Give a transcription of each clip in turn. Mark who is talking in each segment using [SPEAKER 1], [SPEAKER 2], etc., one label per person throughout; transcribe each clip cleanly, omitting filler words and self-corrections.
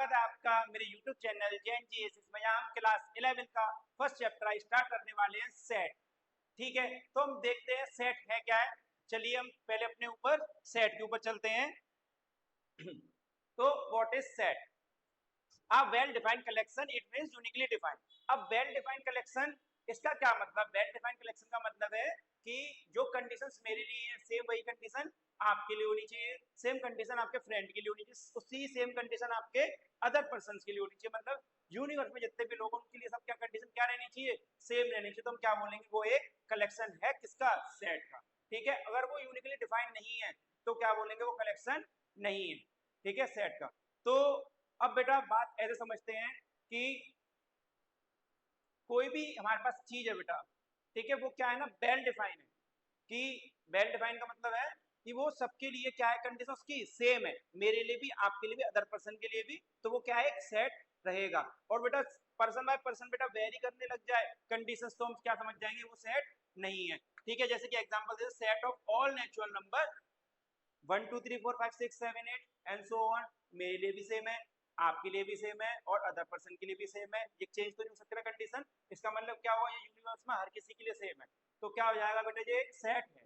[SPEAKER 1] स्वागत है आपका मेरे YouTube चैनल JNGSS में। हम क्लास 11 का फर्स्ट चैप्टर स्टार्ट करने वाले हैं सेट। ठीक है, तो हम देखते हैं सेट है क्या है। चलिए हम पहले अपने ऊपर सेट के ऊपर चलते हैं। तो what is set? A well defined collection, it means uniquely defined. अब वेल डिफाइंड कलेक्शन, इसका क्या मतलब? वेल डिफाइंड कलेक्शन का मतलब है कि जो कंडीशंस मेरे लिए है सेम वही कंडीशन आपके लिए होनी चाहिए, सेम कंडीशन आपके फ्रेंड के लिए होनी चाहिए, उसी सेम कंडीशन आपके अदर पर्सन के लिए होनी चाहिए। मतलब यूनिवर्स में जितने भी लोग उनके लिए सब क्या कंडीशन क्या रहनी चाहिए? सेम रहनी चाहिए। तो हम क्या बोलेंगे? वो एक कलेक्शन है किसका? सेट का। ठीक है, अगर वो यूनिकली डिफाइंड नहीं है तो क्या बोलेंगे? वो कलेक्शन नहीं है। ठीक है, सेट का। तो अब बेटा बात ऐसे समझते हैं कि कोई भी हमारे पास चीज है बेटा, ठीक है, वो क्या है ना, वेल डिफाइन है। कि वेल डिफाइन का मतलब है कि वो सबके लिए क्या है, कंडीशन उसकी सेम है, मेरे लिए भी, आपके लिए भी, अदर पर्सन के लिए भी। तो वो क्या है, एक सेट रहेगा। और बेटा पर्सन बाय पर्सन बेटा वेरी करने लग जाए कंडीशंस, तो हम क्या समझ जाएंगे? वो सेट नहीं है। ठीक है, जैसे कि example they, set of all natural number 1 2 3 4 5 6 7 8 and so on, मेरे लिए भी सेम है, आपके लिए भी सेम है, और अदर पर्सन के लिए भी सेम है। ये चेंज तो नहीं हो सकता कंडीशन। इसका मतलब क्या हुआ? ये यूनिवर्स में हर किसी के लिए सेम है। तो क्या हो जाएगा बेटा? ये एक सेट है।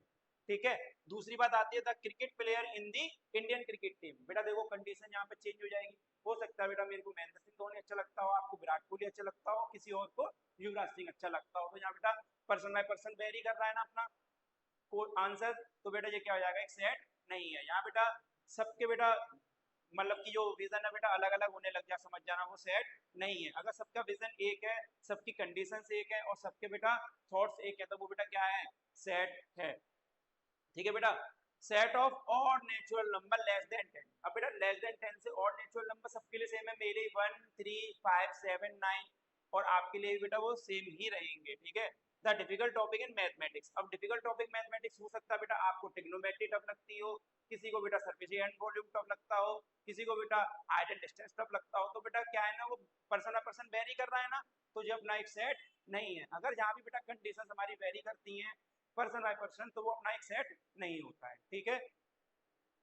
[SPEAKER 1] ठीक है, दूसरी बात आती है the cricket player in the Indian cricket team. बेटा देखो कंडीशन यहाँ पे चेंज हो जाएगी। हो सकता है बेटा मेरे को महेंद्र सिंह धोनी अच्छा लगता हो, आपको विराट कोहली अच्छा लगता हो, किसी और को युवराज सिंह अच्छा लगता हो। तो यहाँ बेटा पर्सन बाय पर्सन वेरी कर रहा है ना अपना को आंसर। तो बेटा ये क्या हो जाएगा? एक सेट नहीं है। यहाँ बेटा सबके बेटा मतलब कि जो विजन है बेटा अलग अलग होने लग जाए, समझ जाना वो सेट नहीं है। अगर सबका विजन एक है, सबकी कंडीशंस एक है, और सबके बेटा थॉट्स एक है, तो वो बेटा क्या है? सेट है। ठीक है बेटा, set of odd natural number less than 10। अब बेटा लेस देन 10 से ऑड नेचुरल नंबर सबके लिए सेम है, मेरे 1 3 5 7 9, और आपके लिए बेटा वो सेम ही रहेंगे। ठीक है, the difficult topic in mathematics. अब डिफिकल्ट टॉपिक मैथमेटिक्स हो सकता है बेटा आपको ट्रिग्नोमेट्री टफ लगती हो, किसी को बेटा सरफेस एंड वॉल्यूम टफ लगता हो, किसी को बेटा हाइट एंड डिस्टेंस टफ लगता हो। तो बेटा क्या है ना, वो पर्सन बाय पर्सन वेरी कर रहा है ना, तो ये अपना एक सेट नहीं है। अगर जहाँ भी बेटा कंडीशन हमारी वेरी करती हैं पर्सन बाय पर्सन, तो वो अपना एक सेट नहीं होता है। ठीक है,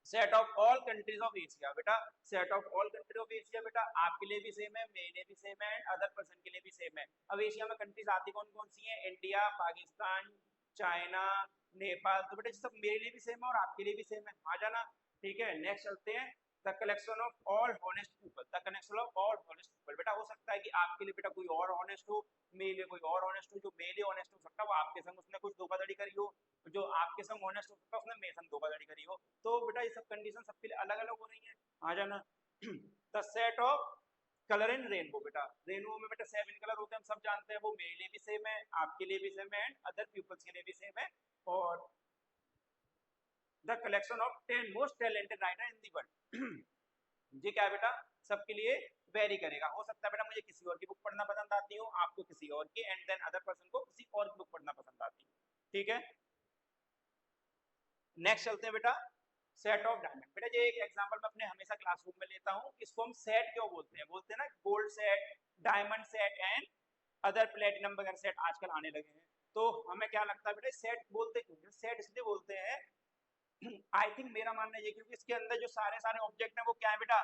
[SPEAKER 1] set of all countries of Asia. बेटा set of all country of Asia बेटा आपके लिए भी सेम है, मेरे लिए भी सेम है, अदर पर्सन के लिए भी सेम है। अब एशिया में कंट्रीज आती कौन कौन सी हैं? India, Pakistan, China, Nepal. तो बेटा सब मेरे लिए भी सेम है और आपके लिए भी सेम है, आ जाना। ठीक है, नेक्स्ट चलते हैं, the collection of all honest people. The collection of all honest people. बेटा हो सकता है कि आपके लिए बेटा कोई और हॉनेस्ट हो, मेरे लिए कोई और हॉनेस्ट हो। जो मेरे लिए हॉनेस्ट हो सकता है वो आपके संग उसने कुछ धोखाधड़ी करी हो, जो आपके संग हॉनेस्ट हो सकता है उसने मेरे संग धोखाधड़ी करी हो। तो बेटा ये सब कंडीशन सबके लिए अलग अलग हो रही है, आ जाना। The set of colour in rainbow. बेटा रेनबो में बेटा 7 कलर होते हैं, हम सब जानते हैं, वो मेरे लिए भी सेम है, आपके लिए भी सेम है, एंड अदर पीपल्स के लिए भी सेम है। और the collection of 10 most talented writer in the world. ये क्या है बेटा? सबके लिए वेरी करेगा। हो सकता है बेटा मुझे किसी और की बुक पढ़ना पसंद आती हो, आपको किसी और की, एंड देन अदर पर्सन को किसी और की बुक पढ़ना पसंद आती है। ठीक है, नेक्स्ट चलते हैं बेटा, सेट ऑफ डायमंड। बेटा ये एक एग्जांपल मैं अपने हमेशा क्लासरूम में लेता हूँ। इसको हम सेट क्यों बोलते हैं? बोलते हैं ना gold set, diamond set and other platinum वगैरह सेट आजकल आने लगे हैं। तो हमें क्या लगता है बेटा सेट बोलते क्यों? सेट इसलिए बोलते हैं, आई थिंक मेरा मानना ये, क्योंकि इसके अंदर जो सारे सारे ऑब्जेक्ट है वो क्या है बेटा?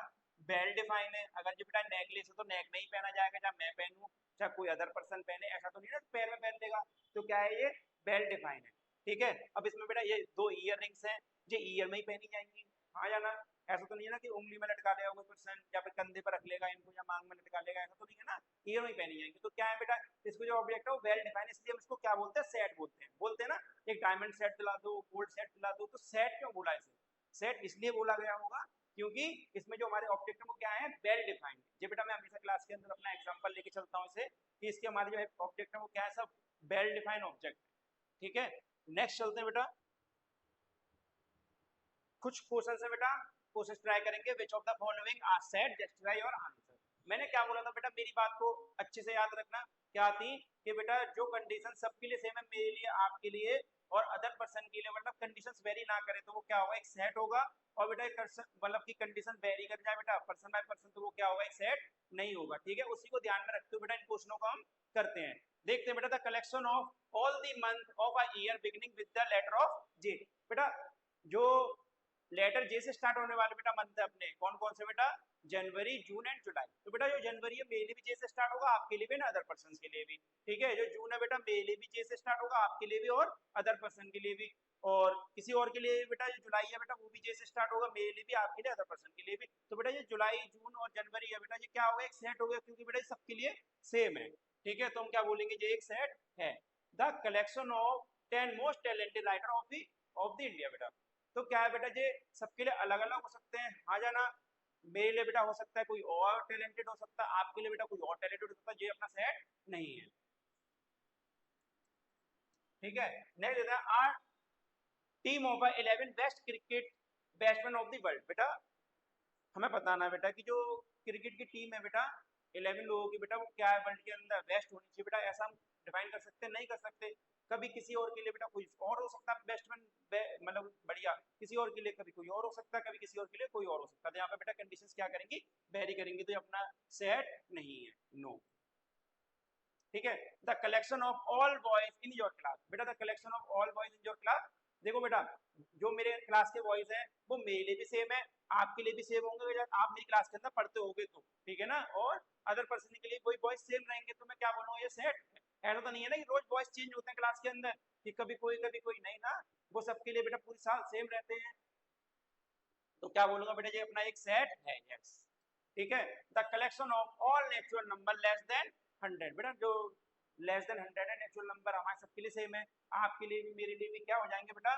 [SPEAKER 1] वेल डिफाइन है। अगर जो बेटा नेकलेस है तो नेक में ही पहना जाएगा, चाहे मैं पहनूं चाहे कोई अदर पर्सन पहने, ऐसा तो नहीं ना पैर में पहन लेगा। तो क्या है? ये वेल डिफाइन है। ठीक है, अब इसमें बेटा ये 2 ईयर रिंग्स है, ये ईयर में ही पहनी जाएंगी, हाँ या ना? ऐसा तो नहीं है ना कि उंगली में लटका लेगा कोई पर्सन, या फिर कंधे पर रख लेगा इनको, या मांग में लटका लेगा, ऐसा तो नहीं है ना, ईयर में ही पहनी जाएंगी। तो क्या है बेटा, इसको जो ऑब्जेक्ट है वो वेल डिफाइन, इसलिए हम इसको क्या बोलते हैं? सेट बोलते हैं ना। एक डायमंड सेट दिला दो, गोल्ड सेट दिला दो, तो सेट क्यों बोला इसे? सेट इसलिए बोला गया होगा क्योंकि इसमें जो हमारे ऑब्जेक्ट है वो क्या है? Well defined. ये बेटा मैं हमेशा क्लास के अंदर अपना एग्जांपल लेके चलता हूँ इसे, कि इसके हमारे जो ऑब्जेक्ट है वो क्या है? सब वेल डिफाइंड ऑब्जेक्ट है। ठीक है, नेक्स्ट चलते हैं बेटा, कुछ क्वेश्चन है बेटा, क्वेश्चन ट्राई करेंगे। Which of the following are set? Justify your answer. मैंने क्या बोला था बेटा? मेरी बात को अच्छे से याद रखना। क्या थी कि बेटा जो कंडीशन सबके लिए सेम है, मेरे लिए, आपके लिए और अदर पर्सन के लिए, मतलब कंडीशंस वेरी ना करे, तो वो क्या होगा? एक सेट होगा। और बेटा एक मतलब की कंडीशन वेरी कर जाए बेटा पर्सन बाय पर्सन, तो वो क्या होगा? एक सेट नहीं होगा। ठीक है, उसी को ध्यान में रखते हुए बेटा इन क्वेश्चनों को हम करते हैं। देखते हैं बेटा, the collection of all the month of a year beginning with the letter of J. बेटा जो लेटर जे से स्टार्ट होने वाले बेटा मंथ है अपने कौन कौन से बेटा, जनवरी, जून एंड जुलाई। तो बेटा जो जनवरी है मेरे लिए भी जे से स्टार्ट होगा, आपके लिए भी ना, अदर पर्सन के लिए भी। ठीक है, जो जून है बेटा मेरे लिए भी जे से स्टार्ट होगा, आपके लिए भी और अदर पर्सन के लिए भी। और किसी और के लिए बेटा जो जुलाई है बेटा वो भी जे से स्टार्ट होगा, मेरे लिए भी, आपके लिए, अदर पर्सन के लिए भी। तो बेटा ये जुलाई, जून और जनवरी है बेटा, ये क्या हो गया, एक सेट हो गया, क्योंकि बेटा सबके लिए सेम है। ठीक है, तो हम क्या बोलेंगे, ये एक सेट है। The collection of 10 most talented writer of the India बेटा। तो क्या है बेटा, ये सबके लिए अलग अलग हो सकते हैं, हाँ जाना। मेरे लिए बेटा हो सकता है कोई और टैलेंटेड हो सकता है, आपके लिए बेटा कोई और टैलेंटेड हो सकता है, ये अपना सेट नहीं है। ठीक है, नेक्स्ट देता है are team of 11 best cricket batsman of the world. बेटा हमें बताना है बेटा कि जो क्रिकेट की टीम है बेटा 11 लोगों की बेटा, वो क्या है वर्ल्ड के अंदर बेस्ट होनी चाहिए बेटा, ऐसा हम डिफाइन कर सकते हैं, नहीं कर सकते। कभी किसी और के लिए बेटा कोई और हो सकता है बेस्टमैन, मतलब बढ़िया, किसी और के लिए कभी कोई और हो सकता है, कभी किसी और के लिए कोई और हो सकता है। तो यहाँ पे बेटा कंडीशंस क्या करेंगी, वेरी करेंगी, तो ये अपना सेट नहीं है, नो। ठीक है, the collection of all boys in your class. बेटा the collection of all boys in your class, देखो बेटा जो मेरे क्लास के बॉयज हैं वो मेरे लिए भी सेम है, आपके लिए भी सेम होंगे, जब आप मेरी क्लास के अंदर पढ़ते होगे तो। ठीक है ना, और अदर पर्सन के लिए वही बॉयज सेम रहेंगे, तो मैं क्या बोलूँगा, ये सेट है। ऐसा तो नहीं है ना कि रोज बॉयज चेंज होते हैं क्लास के अंदर, कि कभी कोई नहीं ना, वो सबके लिए बेटा पूरी साल सेम रहते हैं। तो क्या बोलूंगा बेटा, ये अपना एक सेट है, यस। ठीक है, the collection of all natural number less than 100। बेटा जो लेस देन 100 है नेचुरल नंबर, हमारे सबके लिए सेम है, आपके लिए भी मेरे लिए भी क्या हो जाएंगे बेटा,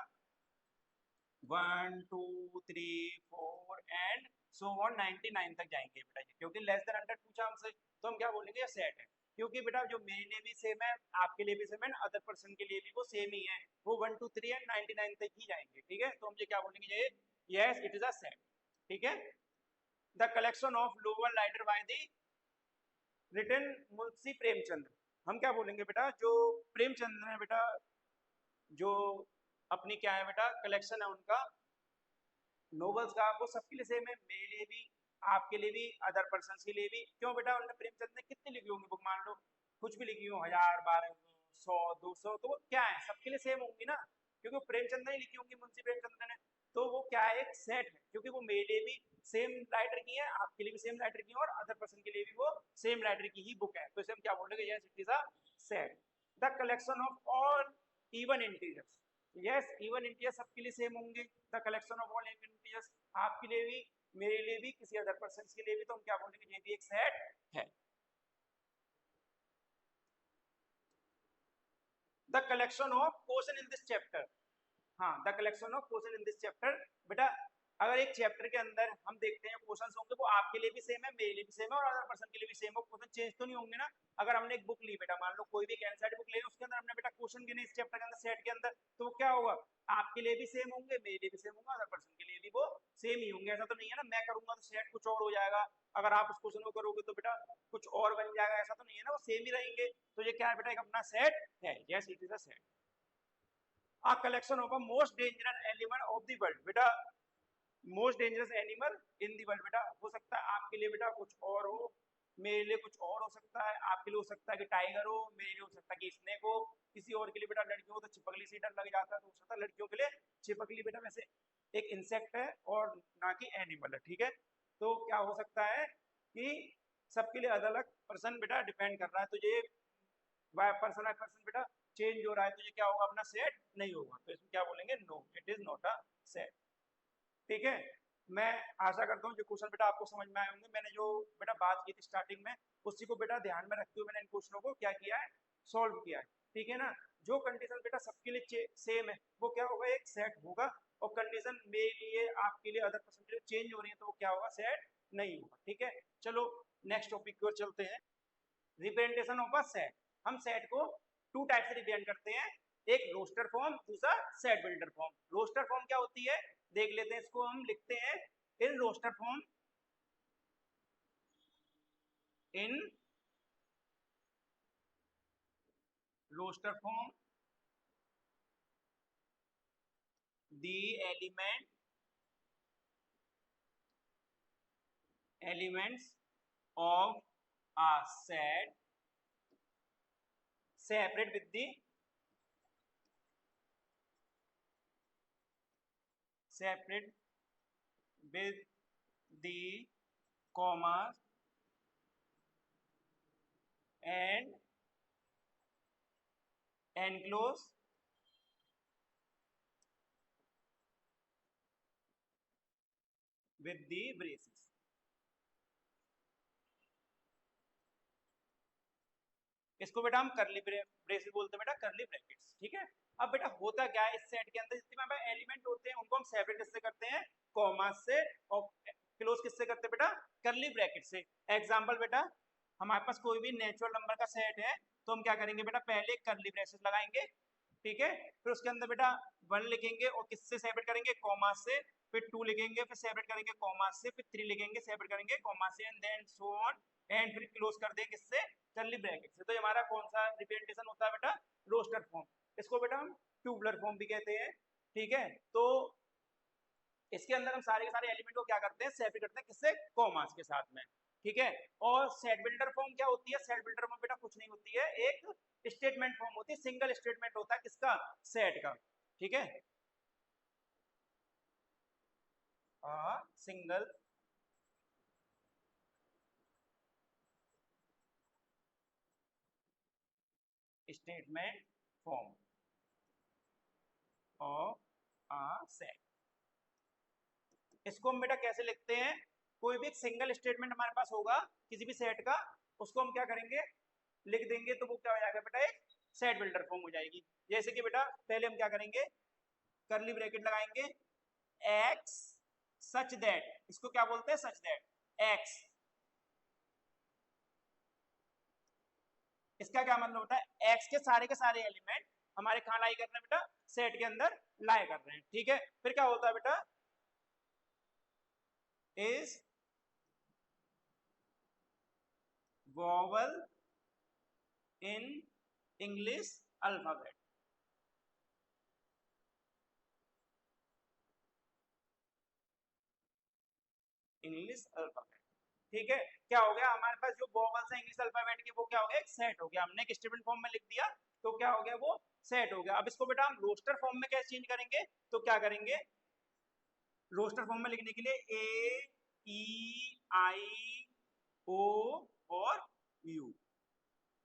[SPEAKER 1] 1 2 3 4 एंड सो ऑन 99 तक जाएंगे बेटा जी, क्योंकि लेस देन 100 पूछा हमसे, तो हम क्या बोलेंगे, ये सेट है। क्योंकि बेटा जो मेरे लिए भी सेम है, आपके लिए भी सेम है, अदर पर्सन के लिए भी वो सेम ही है, वो 1 2 3 एंड 99 तक ही जाएंगे। ठीक है, तो हम ये क्या बोलेंगे, ये yes it is a set. ठीक है, the collection of lower writer by the written Munshi Premchandra. हम क्या बोलेंगे बेटा, जो प्रेमचंद्र है बेटा, जो अपनी क्या है बेटा कलेक्शन है उनका नोवेल्स का, वो सबके लिए सेम है, मेरे लिए भी, आपके लिए भी, अदर पर्सन के लिए भी। क्यों बेटा, उन्होंने प्रेमचंद ने कितनी लिखी होंगी बुक, मान लो कुछ भी लिखी हो, 1000 1200 200, तो वो क्या है सबके लिए सेम होंगी ना, क्योंकि प्रेमचंद ने लिखी होंगी, मुंशी प्रेमचंद ने। तो वो क्या है, एक सेट है, क्योंकि वो मेरे लिए भी सेम राइटर की है, आपके लिए भी सेम राइटर की है, और अदर पर्सन के लिए भी वो सेम राइटर की ही बुक है, तो इसे हम क्या बोलेंगे, yes it is a set. The collection of all even integers, yes even integers सबके लिए सेम होंगे, the collection of all even integers, आपके लिए भी, मेरे लिए भी, किसी अदर पर्सन के लिए भी, तो हम क्या बोलेंगे, ये भी एक सेट है। The collection of question in this chapter, हाँ the collection of question in this chapter. बेटा अगर एक चैप्टर के अंदर हम देखते हैं क्वेश्चंस होंगे, वो आपके लिए भी सेम है, मेरे लिए भी सेम है, और अदर पर्सन के लिए भी सेम है, क्वेश्चन चेंज तो नहीं होंगे ना। अगर हमने एक बुक ली बेटा, मान लो कोई भी एक एनसीईआरटी बुक ले, उसके अंदर हमने बेटा क्वेश्चन गिने इस चैप्टर के अंदर सेट के अंदर, तो वो क्या होगा, आपके लिए भी सेम होंगे, मेरे लिए भी सेम होंगे, अदर पर्सन के लिए भी वो सेम ही होंगे। ऐसा तो नहीं है ना मैं करूंगा तो सेट कुछ और हो जाएगा, अगर आप उस क्वेश्चन को करोगे तो बेटा कुछ और बन जाएगा, ऐसा तो नहीं है ना, वो सेम ही रहेंगे। तो ये क्या है बेटा, एक अपना सेट है, yes it is a set. A collection of a most dangerous animal of the world। बेटा most dangerous animal in the world, बेटा हो सकता है आपके लिए बेटा कुछ और हो, मेरे लिए कुछ और हो सकता है, आपके लिए हो सकता है कि टाइगर हो, मेरे लिए हो सकता है कि स्नेक हो, किसी और के लिए बेटा लड़कियों को तो छिपकली से डर लग जाता है, तो हो सकता है लड़कियों के लिए छिपकली बेटा वैसे एक इंसेक्ट है और ना कि एनिमल है। ठीक है, तो क्या हो सकता है कि सबके लिए अलग अलग पर्सन बेटा डिपेंड कर रहा है, तो ये पर्सन बाय पर्सन बेटा चेंज हो रहा है, तो ये क्या होगा, अपना सेट नहीं होगा, तो इसमें क्या बोलेंगे, no it is not a set. ठीक है, मैं आशा करता हूँ जो क्वेश्चन बेटा आपको समझ में आए होंगे, मैंने जो बेटा बात की थी स्टार्टिंग में, उसी को बेटा ध्यान में रखते हुए मैंने इन क्वेश्चनों को क्या किया है, सॉल्व किया है। ठीक है ना, जो कंडीशन बेटा सबके लिए सेम है वो क्या होगा, एक सेट होगा, और कंडीशन मेरे लिए, आपके लिए, अदर पर्सन के लिए चेंज हो रही है, तो वो क्या होगा, सेट नहीं होगा। ठीक है, चलो नेक्स्ट टॉपिक की ओर चलते हैं, रिप्रेजेंटेशन ऑफ अ सेट। हम सेट को टू टाइप से रिप्रेजेंट करते हैं, एक रोस्टर फॉर्म, दूसरा set builder form. Roster form क्या होती है, देख लेते हैं, इसको हम लिखते हैं in roster form, in roster form the elements of a set separate with the separate with the commas and enclose with the braces। इसको बेटा हम करली ब्रेसेस बोलते हैं बेटा, करली ब्रैकेट्स। ठीक है, अब बेटा होता क्या है इस सेट के अंदर, जितने हमारे एलिमेंट होते हैं उनको हम सेपरेट किससे करते हैं, कॉमा से, और क्लोज किससे करते हैं बेटा, करली ब्रैकेट से। एग्जांपल बेटा, हमारे पास कोई भी नेचुरल नंबर का सेट है तो हम क्या करेंगे बेटा, पहले करली ब्रेसेस लगाएंगे, ठीक है, फिर उसके अंदर बेटा 1 लिखेंगे और किससे सेपरेट करेंगे, कॉमा से, फिर 2 लिखेंगे, फिर सेपरेट करेंगे कॉमा से, फिर 3 लिखेंगे, सेपरेट करेंगे कॉमा से, and then so on, and फिर क्लोज कर देंगे किससे, करली ब्रैकेट से। तो ये हमारा कौन सा रिप्रेजेंटेशन होता है बेटा, रोस्टर फॉर्म। इसको बेटा हम ट्यूबुलर फॉर्म भी कहते हैं। ठीक है, तो इसके अंदर हम सारे के सारे एलिमेंट को क्या करते हैं, सेपरेट करते हैं किससे, कॉमास के साथ में। ठीक है, और सेट बिल्डर फॉर्म क्या होती है, सेट बिल्डर फॉर्म बेटा कुछ नहीं होती है, एक स्टेटमेंट फॉर्म होती है, सिंगल स्टेटमेंट होता है किसका, सेट का। ठीक है, single statement form of set. इसको हम बेटा कैसे लिखते हैं, कोई भी एक सिंगल स्टेटमेंट हमारे पास होगा किसी भी सेट का, उसको हम क्या करेंगे, लिख देंगे, तो वो क्या हो जाएगा बेटा, एक सेट बिल्डर फॉर्म हो जाएगी। जैसे कि बेटा पहले हम क्या करेंगे, करली ब्रैकेट लगाएंगे, एक्स सच दैट, इसको क्या बोलते हैं, सच दैट एक्स, इसका क्या मतलब होता है, एक्स के सारे एलिमेंट हमारे कहाँ लाई कर रहे हैं बेटा, सेट के अंदर लाई कर रहे हैं। ठीक है, फिर क्या होता है बेटा, is vowel in English alphabet. English alphabet, ठीक है, क्या हो गया हमारे पास जो वोवल्स है इंग्लिश अल्फाबेट के, वो क्या हो गया, एक सेट हो गया, हमने एक स्टेटमेंट फॉर्म में लिख दिया, तो क्या हो गया, वो सेट हो गया। अब इसको बेटा हम रोस्टर फॉर्म में कैसे चेंज करेंगे, तो क्या करेंगे, रोस्टर फॉर्म में लिखने के लिए ए ई आई ओ और यू,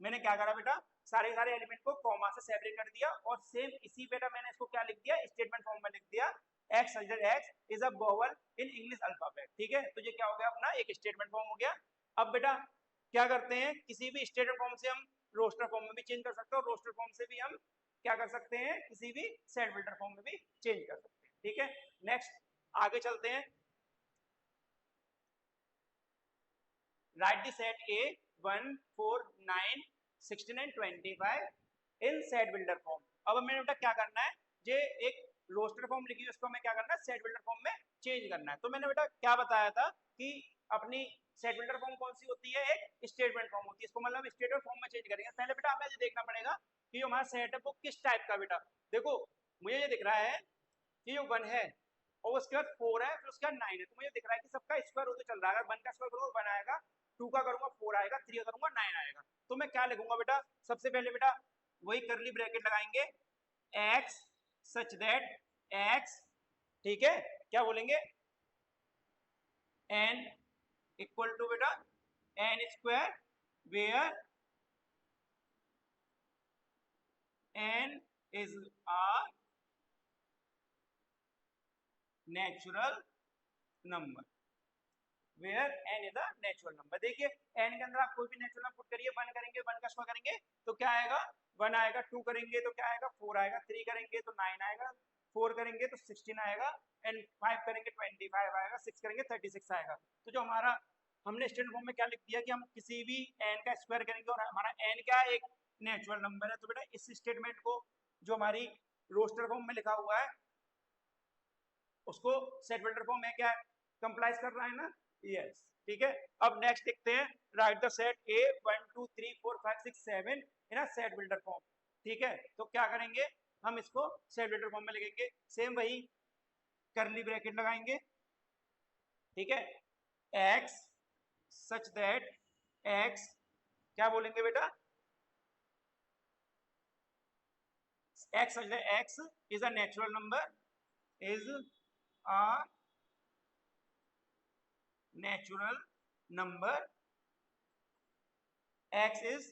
[SPEAKER 1] मैंने क्या करा बेटा, सारे एलिमेंट को कॉमा से सेपरेट कर दिया, और सेम इसी बेटा मैंने इसको क्या लिख दिया, स्टेटमेंट फॉर्म में लिख दिया, x x is a vowel in English alphabet. ठीक है, तो ये क्या हो गया अपना एक स्टेटमेंट फॉर्म हो गया। अब बेटा क्या करते हैं, किसी भी स्टेटमेंट फॉर्म से हम रोस्टर फॉर्म में भी चेंज कर सकते हैं, और रोस्टर फॉर्म से भी हम क्या कर सकते हैं, किसी भी सेट बिल्डर फॉर्म में भी चेंज कर सकते हैं। ठीक है, नेक्स्ट आगे चलते हैं, right the set A 1 4 9 16 and 25 in set builder form. अब मैंने बेटा क्या करना है, ये एक रोस्टर फॉर्म लिखी है, उसको हमें क्या करना है, सेट बिल्डर फॉर्म में चेंज करना है। तो मैंने बेटा क्या बताया था कि अपनी सेट बिल्डर फॉर्म कौन सी होती है, एक स्टेटमेंट फॉर्म होती है, इसको मतलब स्टेटमेंट फॉर्म में चेंज करेंगे। पहले बेटा हमें ये देखना पड़ेगा कि जो हमारा सेट है वो किस टाइप का, बेटा देखो मुझे ये दिख रहा है कि जो 1 है और उसके बाद 4 है, फिर उसके बाद 9 है, तो मुझे दिख रहा है कि सबका स्क्वायर होते चल रहा है, अगर 1 का स्क्वायर करूंगा 1 आएगा, 2 का करूंगा 4 आएगा, 3 का करूंगा 9 आएगा। तो मैं क्या लिखूंगा बेटा, सबसे पहले बेटा वही करली ब्रैकेट लगाएंगे, एक्स सच दैट एक्स, ठीक है, क्या बोलेंगे, एन इक्वल टू बेटा n square, where n is a natural number, where n is a natural number. देखिए एन के अंदर आप कोई भी नेचुरल नंबर पुट करिए, 1 करेंगे 1 का स्क्वायर करेंगे तो क्या आएगा, 1 आएगा, 2 करेंगे तो क्या आएगा, 4 आएगा, 3 करेंगे तो 9 आएगा, 4 करेंगे तो 16 आएगा, एंड 5 करेंगे 25 आएगा, 6 करेंगे 36 आएगा। तो जो हमारा हमने स्टैंडर्ड फॉर्म में क्या लिख दिया कि हम किसी भी एन का स्क्वायर करेंगे और हमारा एन क्या एक नेचुरल नंबर है, तो बेटा इस स्टेटमेंट को जो हमारी रोस्टर फॉर्म में लिखा हुआ है उसको सेट बिल्डर फॉर्म में क्या कंप्लाइज कर रहा है ना, यस। ठीक है, अब नेक्स्ट देखते हैं, right the set A 1 2 3 4 5 6 7 in a set builder form. ठीक है, तो क्या करेंगे, हम इसको सेट बिल्डर फॉर्म में लिखेंगे, सेम वही करली ब्रैकेट लगाएंगे, ठीक है, एक्स सच दैट एक्स, क्या बोलेंगे बेटा, x such that x is a natural number, is a natural number x is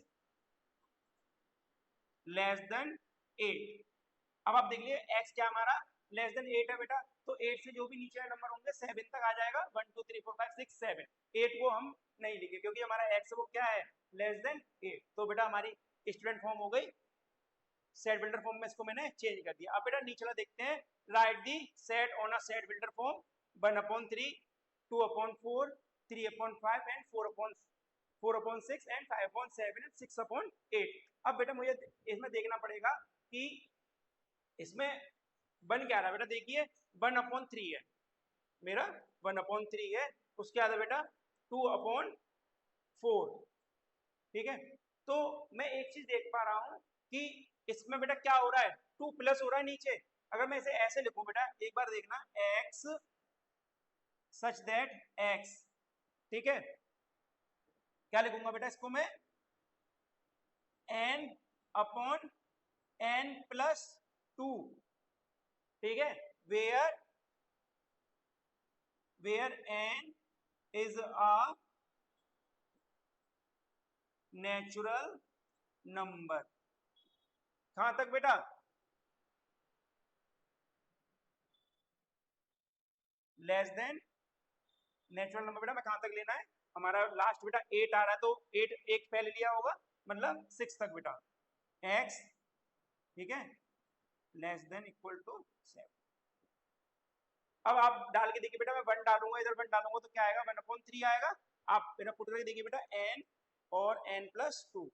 [SPEAKER 1] less than 8। अब आप देख लिए x क्या हमारा लेस देन 8 है बेटा, तो 8 से जो भी नीचे नंबर होंगे 7 तक आ जाएगा, 1 2 3 4 5 6 7। 8 को हम नहीं लिखे क्योंकि हमारा x वो क्या है लेस देन 8। तो बेटा हमारी स्टूडेंट फॉर्म हो गई सेट बिल्डर फॉर्म में, इसको मैंने चेंज कर दिया। अब बेटा नीचे देखते हैं, right the set on a set builder form 1/3 2/4 3/5 and 4/6 and 5/7 and 6/8। अब बेटा मुझे इसमें देखना पड़ेगा कि इसमें बन क्या रहा है बेटा, देखिए 1/3 है मेरा, 1/3 है, उसके बाद बेटा 2/4। ठीक है, तो मैं एक चीज देख पा रहा हूं कि इसमें बेटा क्या हो रहा है, 2 प्लस हो रहा है नीचे। अगर मैं इसे ऐसे लिखूं बेटा, एक बार देखना, x सच दैट x, ठीक है, क्या लिखूंगा बेटा इसको मैं, n अपॉन n प्लस 2, ठीक है, where n is a natural number. कहां तक बेटा, लेस देन नेचुरल नंबर। बेटा मैं कहां तक लेना है, हमारा लास्ट बेटा 8 आ रहा है, तो 8 एक पहले लिया होगा, मतलब 6 तक बेटा x, ठीक है, लेस देन इक्वल टू 7। अब आप डाल के देखिए बेटा, मैं 1 डालूंगा, इधर 1 डालूंगा तो क्या आएगा, 1/3 आएगा। आप मेरा पुट करके देखिए बेटा, n और n प्लस 2,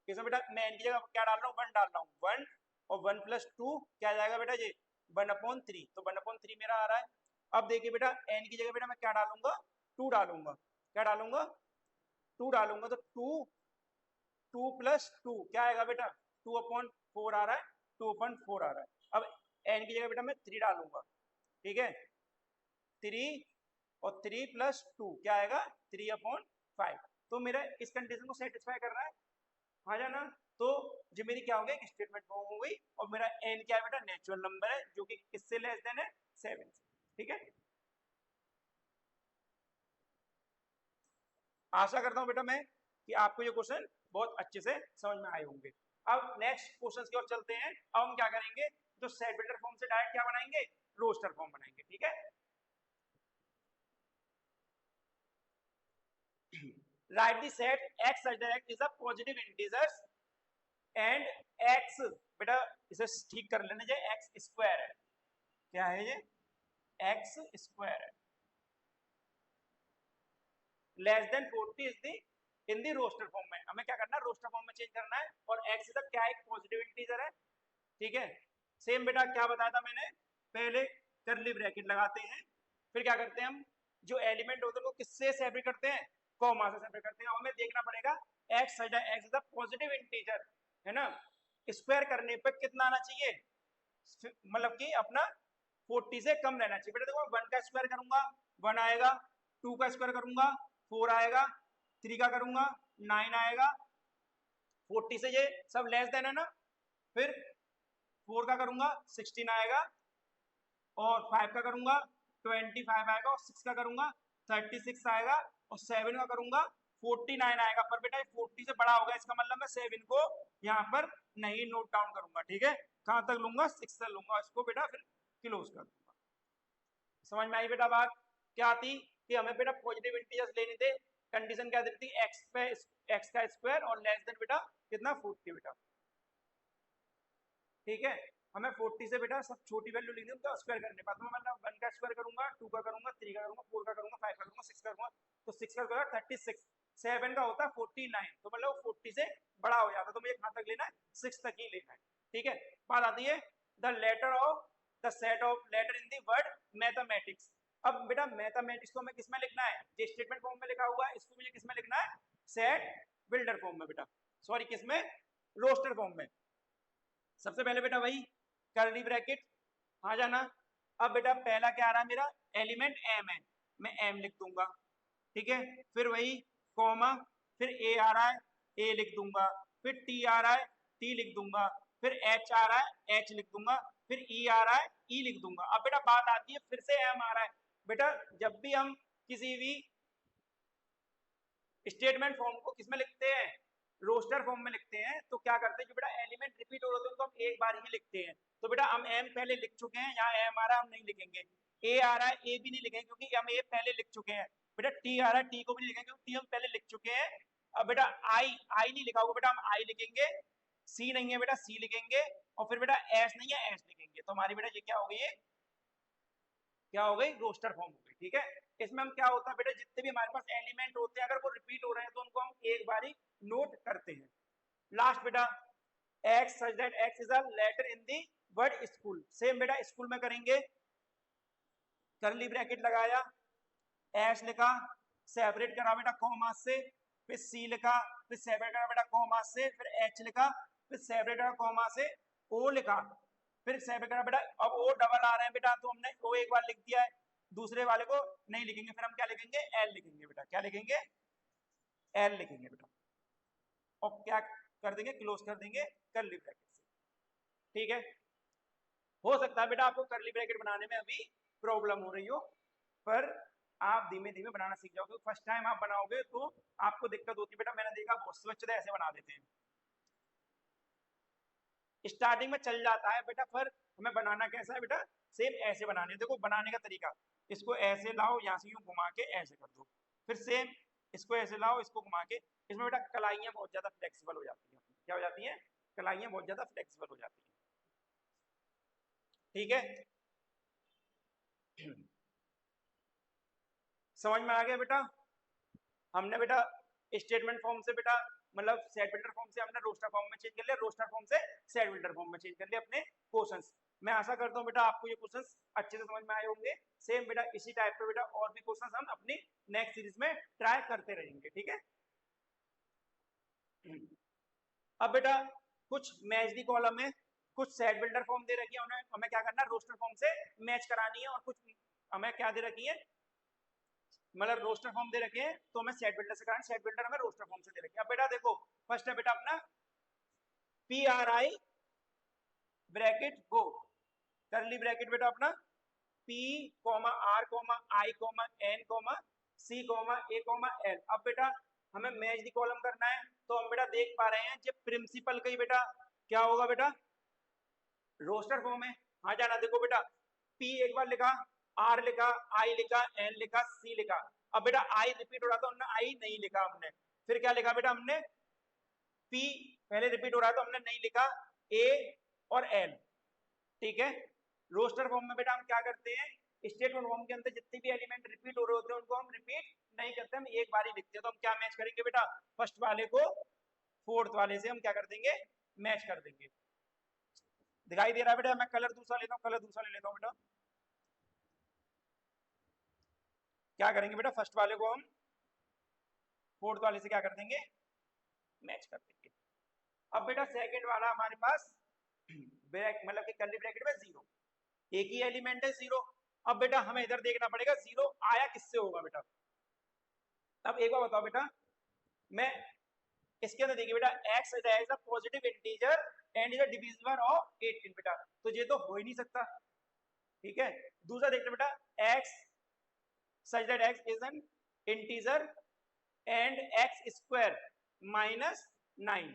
[SPEAKER 1] इसमें बेटा मैं n की जगह क्या डाल रहा हूँ, 1 डाल रहा हूँ, 1 और 1 प्लस 2 क्या जाएगा बेटा ये 1/3, तो 1/3 मेरा आ रहा है। अब देखिए बेटा n की जगह बेटा मैं क्या डालूंगा, 2 डालूंगा, क्या डालूंगा, 2 डालूंगा, तो 2 प्लस 2 क्या आएगा बेटा, 2/4 आ रहा है, 2/4 आ रहा है। अब n की जगह बेटा मैं 3 डालूंगा, ठीक है, 3 और 3 प्लस 2 क्या आएगा 3/5। तो मेरा इस कंडीशन को सेटिस्फाई कर रहा है, हाँ जाना। तो जो मेरी क्या हो गई, एक स्टेटमेंट फॉर्म हो गई, और मेरा n क्या है बेटा, नेचुरल नंबर है, जो कि किससे लेस देन है, 7 से, ठीक है। आशा करता हूं बेटा मैं कि आपको ये क्वेश्चन बहुत अच्छे से समझ में आए होंगे। अब नेक्स्ट क्वेश्चन की ओर चलते हैं। अब हम क्या करेंगे, जो सेट बिल्डर फॉर्म से डायरेक्ट क्या बनाएंगे, रोस्टर फॉर्म बनाएंगे, ठीक है। Right the set x such that x is a positive integers and x, बेटा इसे ठीक कर लेने, जाए x स्क्वायर है, क्या है ये, x स्क्वायर है, less than 40 is the in the roster form में। हमें क्या करना है, रोस्टर फॉर्म में चेंज करना है, और x इज क्या एक पॉजिटिव इंटीजर है, ठीक है। सेम बेटा क्या बताया था मैंने, पहले करली ब्रैकेट लगाते हैं, फिर क्या करते हैं हम, जो एलिमेंट होते हैं वो किससे सेपरेट करते हैं, कॉमा से सेपरेट करते हैं। हमें देखना पड़ेगा x is a positive integer, है ना, स्क्वायर करने पर कितना आना चाहिए, मतलब कि अपना 40 से कम रहना चाहिए। बेटा देखो 1 का स्क्वायर करूंगा 1 आएगा, 2 का स्क्वायर करूंगा 4 आएगा, 3 का करूंगा 9 आएगा, 40 से ये सब लेस देन है ना, फिर 4 का करूंगा 16 आएगा, और 5 का करूंगा 25 आएगा, और 6 का करूंगा 36 आएगा, और 7 का करूंगा 49 आएगा। पर बेटा 40 से बड़ा होगा, इसका मतलब मैं 7 को यहाँ पर नहीं नोट डाउन करूंगा, ठीक है, कहां तक लूंगा 6 तक लूंगा, इसको बेटा फिर क्लोज कर दूंगा। समझ में आई बेटा बात, क्या थी कि हमें बेटा पॉजिटिव इंटीजर्स लेने थे, कंडीशन क्या देती थी, x पे x का स्क्वायर और लेस देन बेटा कितना 40 बेटा, ठीक है। हमें 40 से बेटा सब छोटी वैल्यू लिख दूं तो स्क्वायर करने पास में, मतलब 1 का स्क्वायर करूंगा, 2 का करूंगा, 3 का करूंगा, 4 का करूंगा, 5 का करूंगा, 6 का करूंगा, तो 6 का करूंगा 36, 7 का होता है 49, तो मतलब 40 से बड़ा हो जाता, तो मुझे कहां तक लेना है, 6 तक ही लेना है, ठीक है। बात आती है the letter of the set of letter in the word mathematics. अब बेटा मैथमेटिक्स को हमें किस में लिखना है, जो स्टेटमेंट फॉर्म में लिखा हुआ है इसको मुझे किस में लिखना है, सेट बिल्डर फॉर्म में बेटा, सॉरी किस में, रोस्टर फॉर्म में। सबसे पहले बेटा वही कर्ली ब्रैकेट, आ जाना। अब बेटा पहला क्या आ रहा है मेरा, एलिमेंट m है, मैं m लिख दूंगा, ठीक है, फिर वही कॉमा, फिर a आ रहा है a लिख दूंगा, फिर t आ रहा है t लिख दूंगा, फिर h आ रहा है h लिख दूंगा, फिर e आ रहा है e लिख दूंगा। अब बेटा बात आती है फिर से m आ रहा है, बेटा जब भी हम किसी भी स्टेटमेंट फॉर्म को किसमें लिखते हैं, रोस्टर फॉर्म में लिखते हैं। तो क्या करते हैं, जो बेटा एलिमेंट रिपीट हो रहे होते हैं उनको हम एक बार ही लिखते हैं। तो बेटा हम एम पहले लिख चुके हैं, यहाँ एम आ रहा है हम नहीं लिखेंगे, ए आ रहा है ए भी नहीं लिखेंगे क्योंकि हम ए पहले लिख चुके हैं। बेटा टी आ रहा है टी को भी नहीं लिखेंगे क्योंकि टी हम पहले लिख चुके हैं। अब बेटा आई आई नहीं लिखा होगा, बेटा हम आई लिखेंगे। सी नहीं है बेटा सी लिखेंगे, और फिर बेटा एस नहीं है एस लिखेंगे। तो हमारी बेटा ये क्या हो गई, क्या हो गई, रोस्टर फॉर्म हो गई। ठीक है, इसमें हम क्या होता है बेटा, जितने भी हमारे पास एलिमेंट होते हैं अगर वो रिपीट हो रहे हैं तो उनको हम एक बार ही नोट करते हैं। लास्ट बेटा x such that x is a letter in the word school। Same बेटा स्कूल में करेंगे, करली ब्रैकेट लगाया, एस लिखा, सेपरेट करा बेटा कॉमा से, फिर सी लिखा, फिर सेपरेट करा बेटा कॉमा से, फिर एच लिखा, फिर सेपरेट करा कॉमा से, ओ लिखा, फिर सेपरेट करा बेटा। अब ओ डबल आ रहे हैं बेटा तो हमने ओ एक बार लिख दिया है, दूसरे वाले को नहीं लिखेंगे, फिर हम क्या लिखेंगे, एल लिखेंगे बेटा। क्या लिखेंगे, एल लिखेंगे बेटा, और क्या कर देंगे, क्लोज कर देंगे करली ब्रैकेट से। ठीक है, हो सकता है बेटा आपको करली ब्रैकेट बनाने में अभी प्रॉब्लम हो रही हो, पर आप धीमे धीमे बनाना सीख जाओगे। फर्स्ट टाइम आप बनाओगे तो आपको दिक्कत होती है बेटा, मैंने देखा बहुत से बच्चे ऐसे बना देते हैं, स्टार्टिंग में चल जाता है बेटा, पर हमें बनाना कैसा है बेटा, सेम ऐसे बनाने। देखो बनाने का तरीका, इसको ऐसे लाओ, यहाँ से यूं घुमा के ऐसे कर दो, फिर सेम इसको ऐसे लाओ, इसको घुमा के। इसमें बेटा कलाइयां बहुत ज्यादा फ्लेक्सिबल हो जाती हैं। क्या हो जाती हैं, कलाइयां बहुत ज्यादा फ्लेक्सिबल हो जाती हैं। ठीक है, समझ में आ गया बेटा। हमने बेटा स्टेटमेंट फॉर्म से बेटा मतलब सेट बिल्डर फॉर्म से हमने रोस्टर फॉर्म में चेंज कर लिया, रोस्टर फॉर्म से सेट बिल्डर फॉर्म में चेंज कर लिया अपने क्वेश्चंस। मैं आशा करता हूँ बेटा आपको ये क्वेश्चंस अच्छे से समझ में आए होंगे। सेम बेटा इसी टाइप पे बेटा और भी क्वेश्चंस हम अपनी नेक्स्ट सीरीज में ट्राई करते रहेंगे। ठीक है, अब बेटा कुछ मैच दी कॉलम में कुछ सेट बिल्डर फॉर्म दे रखी है, उन्हें हमें क्या करना है, रोस्टर फॉर्म से मैच करानी है। और कुछ हमें क्या दे रखी है, मतलब रोस्टर फॉर्म दे रखे हैं तो हमें सेट बिल्डर से कराना, सेट बिल्डर हमें रोस्टर फॉर्म से दे रखे हैं। अब बेटा देखो फर्स्ट है बेटा अपना पी आर आई ब्रैकेट गो, करली ब्रैकेट बेटा अपना पी कॉमा आर कॉमा आई comma N comma C comma ए कॉमा एल। अब बेटा हमें मैच दी कॉलम करना है, तो हम बेटा देख पा रहे हैं जो प्रिंसिपल का ही बेटा क्या होगा बेटा, रोस्टर फॉर्म है। हाँ जाना, देखो बेटा पी एक बार लिखा, आर लिखा, आई लिखा, एन लिखा, सी लिखा। अब बेटा आई रिपीट हो रहा था, हमने आई नहीं लिखा हमने, फिर क्या लिखा बेटा हमने, पी पहले रिपीट हो रहा था हमने नहीं लिखा, ए और एल। ठीक है, रोस्टर फॉर्म में बेटा हम क्या करते हैं, स्टेटमेंट फॉर्म के अंदर जितने भी एलिमेंट रिपीट हो रहे होते हैं उनको हम रिपीट नहीं करते, हम एक बार ही लिखते हैं। तो हम क्या मैच करेंगे बेटा, फर्स्ट वाले को फोर्थ वाले से हम क्या कर देंगे, मैच कर देंगे। दिखाई दे रहा है बेटा, मैं कलर दूसरा लेता हूँ, कलर दूसरा ले लेता हूँ बेटा। क्या करेंगे बेटा, फर्स्ट वाले को हम फोर्थ वाले से क्या कर देंगे, मैच कर देंगे। अब बेटा सेकंड वाला हमारे पास ब्रैक मतलब कि कर्ली ब्रैकेट में जीरो, एक ही एलिमेंट है जीरो। अब बेटा हमें इधर देखना पड़ेगा जीरो आया किससे होगा बेटा। अब एक बार बताओ बेटा, मैं इसके अंदर देखिए बेटा x is a positive integer and is a divisible of 18 बेटा, तो ये तो हो ही नहीं सकता। ठीक है, दूसरा देख लो बेटा x such that x is an integer and x square minus 9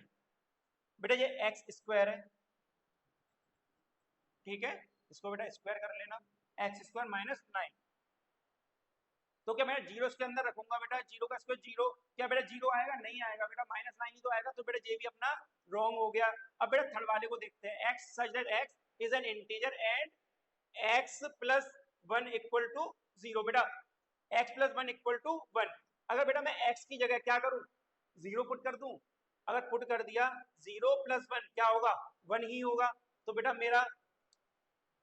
[SPEAKER 1] बेटा ये x स्क्वायर है। ठीक है, इसको बेटा स्क्वायर कर लेना, x स्क्वायर माइनस 9। तो क्या मैं जीरो इसके अंदर रखूंगा बेटा, जीरो का स्क्वायर जीरो, क्या बेटा जीरो आएगा, नहीं आएगा बेटा, माइनस 9 ही तो आएगा। तो बेटा ये भी अपना रॉन्ग हो गया। अब बेटा थर्ड वाले को देखते हैं, x such that x is an integer and x plus 1 equal to 0 बेटा, x plus 1 equal to 1। अगर बेटा मैं x की जगह क्या करूं, जीरो पुट कर दूं, अगर पुट कर दिया 0 plus 1 क्या होगा, 1 ही होगा। तो बेटा मेरा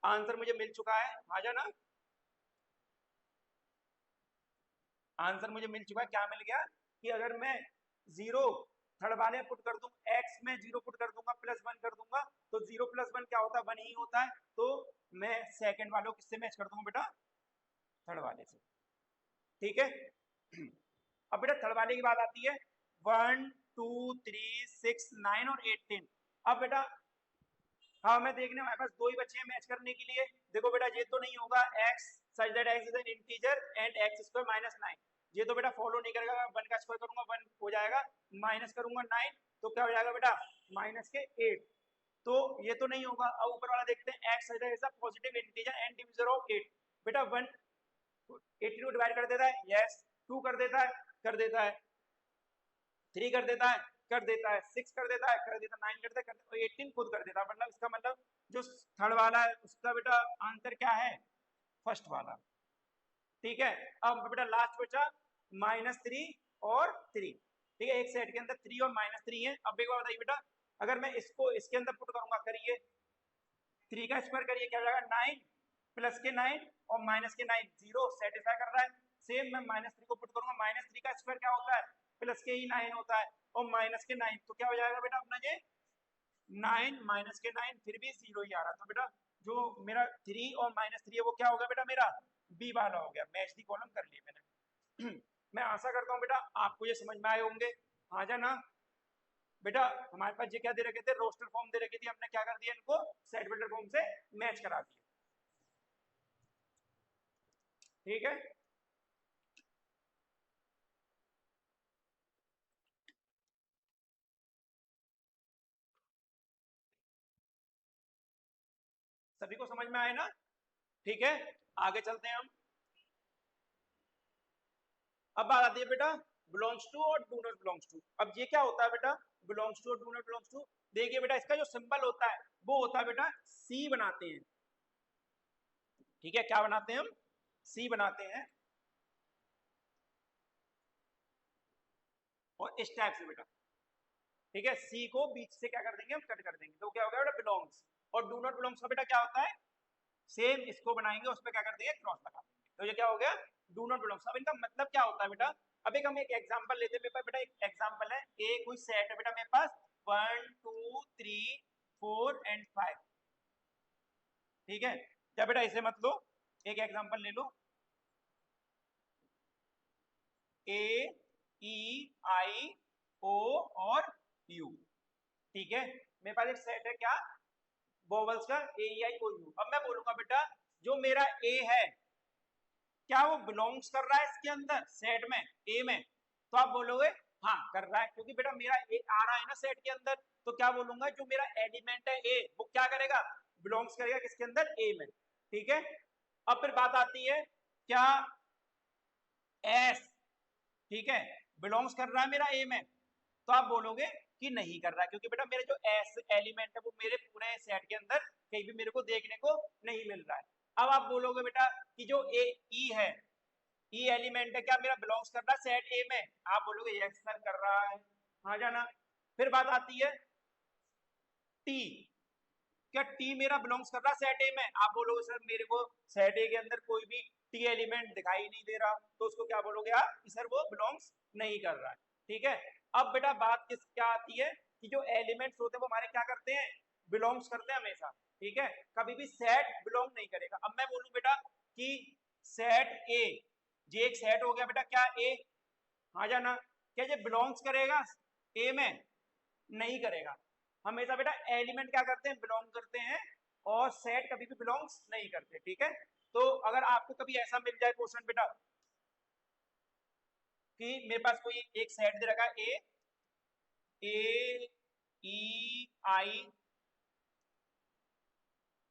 [SPEAKER 1] आंसर मुझे मिल चुका है, आ जाना, आंसर मुझे मिल चुका है। क्या मिल गया कि अगर मैं जीरो थर्ड वाले पुट कर दूं, x में जीरो पुट कर दूंगा प्लस 1 कर दूंगा, तो 0 प्लस 1 क्या होता है, 1 ही होता है। तो मैं सेकंड वालों किससे मैच कर दूंगा बेटा, थर्ड वाले से। ठीक है, अब बेटा थर्ड वाले की बात आती है 1 2 3 6 9 और 18। अब बेटा हाँ मैं देखने हमारे पास दो ही बच्चे हैं मैच करने के लिए। देखो बेटा ये तो नहीं होगा x such that x is an integer and x square minus 9। ये तो बेटा फॉलो नहीं करेगा, 1 का स्क्वायर करूंगा 1 हो जाएगा, माइनस करूंगा 9 तो क्या हो जाएगा बेटा माइनस के 8, तो ये तो नहीं होगा। अब ऊपर वाला देखते हैं, x is a positive integer and divisor of 8, बेटा 1 82 डिवाइड कर देता है, यस 2 कर देता है, कर देता है 3 कर देता है, कर देता है 6 कर देता है, कर देता है 9 कर देता है, 18 खुद कर देता है। मतलब इसका मतलब जो थर्ड वाला है उसका बेटा आंसर क्या है, फर्स्ट वाला। ठीक है, अब बेटा लास्ट बचा -3 और 3। ठीक है, एक सेट के अंदर 3 और -3 है। अब एक बार बताइए बेटा, अगर मैं इसको इसके अंदर पुट करूंगा, करिए 3 का स्क्वायर करिए, क्या हो जाएगा 9 प्लस के 9 और माइनस के 9, 0 सेटिस्फाई कर रहा है। सेम मैं -3 को पुट करूंगा, -3 का स्क्वायर क्या होता है, प्लस के ही 9 होता है और माइनस के 9, तो क्या हो जाएगा बेटा अपना ये 9 माइनस के 9 फिर भी 0 ही आ रहा। तो बेटा जो मेरा 3 और -3 है वो क्या होगा बेटा मेरा बी वाला हो गया। मैच दी कॉलम कर लिए मैंने। मैं आशा करता हूँ बेटा आपको ये समझ में आए होंगे। हाँ जाना बेटा, हमारे पास ये क्या दे रखे थे, रोस्टर फॉर्म दे रखी थी, हमने क्या कर दिया इनको सेट बिल्डर फॉर्म से मैच करा दिया। ठीक है, सभी को समझ में आए ना। ठीक है, आगे चलते हैं हम। अब बात आती है बेटा बिलोंग्स टू और डू नॉट बिलोंग्स टू। अब ये क्या होता है बेटा बिलोंग्स टू और डू नॉट बिलोंग्स टू, देखिए बेटा इसका जो सिंबल होता है वो होता है बेटा सी बनाते हैं। ठीक है, क्या बनाते हैं हम, सी बनाते हैं और इस टाइप से बेटा। ठीक है, सी को बीच से क्या कर देंगे हम, कट कर देंगे, तो क्या होगा बेटा बिलोंग्स। और डू नॉट बिलोंग्स का बेटा क्या होता है, सेम इसको बनाएंगे उस पर क्या कर देंगे क्रॉस लगा देंगे, तो ये क्या हो गया डू नॉट बिलोंग्स। अब इनका मतलब क्या होता है बेटा, अब एक हम एक एग्जांपल लेते हैं मेरे पास बेटा, एक एग्जांपल है, ए कोई सेट है बेटा मेरे पास 1 2 3 4 एंड 5। ठीक है, क्या बेटा इसे मत लो, एक एग्जांपल ले लो, ए ई आई ओ और यू। ठीक है, मेरे पास एक सेट है क्या वोवल्स का, ए ई आई ओ यू। अब मैं बोलूंगा बेटा जो मेरा ए है क्या वो बिलोंग्स कर रहा है इसके अंदर सेट में, ए में, तो आप बोलोगे हाँ कर रहा है, क्योंकि बेटा मेरा ए आ रहा है ना सेट के अंदर, तो क्या बोलूंगा जो मेरा एलिमेंट है ए वो क्या करेगा, बिलोंग्स करेगा किसके अंदर, ए में। ठीक है, अब फिर बात आती है क्या एस, ठीक है बिलोंग्स कर रहा है मेरा ए में, तो आप बोलोगे कि नहीं कर रहा है, क्योंकि बेटा मेरे जो एस एलिमेंट है वो मेरे पूरे सेट के अंदर कहीं भी मेरे को देखने को नहीं मिल रहा है। अब आप बोलोगे बेटा कि जो ए ई है, ई एलिमेंट है क्या मेरा बिलोंग्स कर रहा है सेट ए में, आप बोलोगे यस सर कर रहा है। हाँ जाना, फिर बात आती है टी, क्या टी मेरा बिलोंग्स कर रहा है सेट ए में, आप बोलोगे सर मेरे को सेट ए के अंदर कोई भी टी एलिमेंट दिखाई नहीं दे रहा, तो उसको क्या बोलोगे आप कि सर वो बिलोंग्स नहीं कर रहा है। ठीक है, अब बेटा बात किस क्या आती है कि जो एलिमेंट्स होते हैं वो हमारे क्या करते हैं, बिलोंग्स करते हैं हमेशा। ठीक है, कभी भी सेट बिलोंग नहीं करेगा। अब मैं बोलूं बेटा कि सेट ए, ये एक सेट हो गया बेटा क्या ए, हाँ जाना, क्या ये बिलोंग्स करेगा ए में, नहीं करेगा। हमेशा बेटा एलिमेंट क्या करते हैं बिलोंग करते हैं और सेट कभी भी बिलोंग्स नहीं करते। ठीक है, तो अगर आपको कभी ऐसा मिल जाए क्वेश्चन बेटा कि मेरे पास कोई एक सेट दे रखा है ए ई आई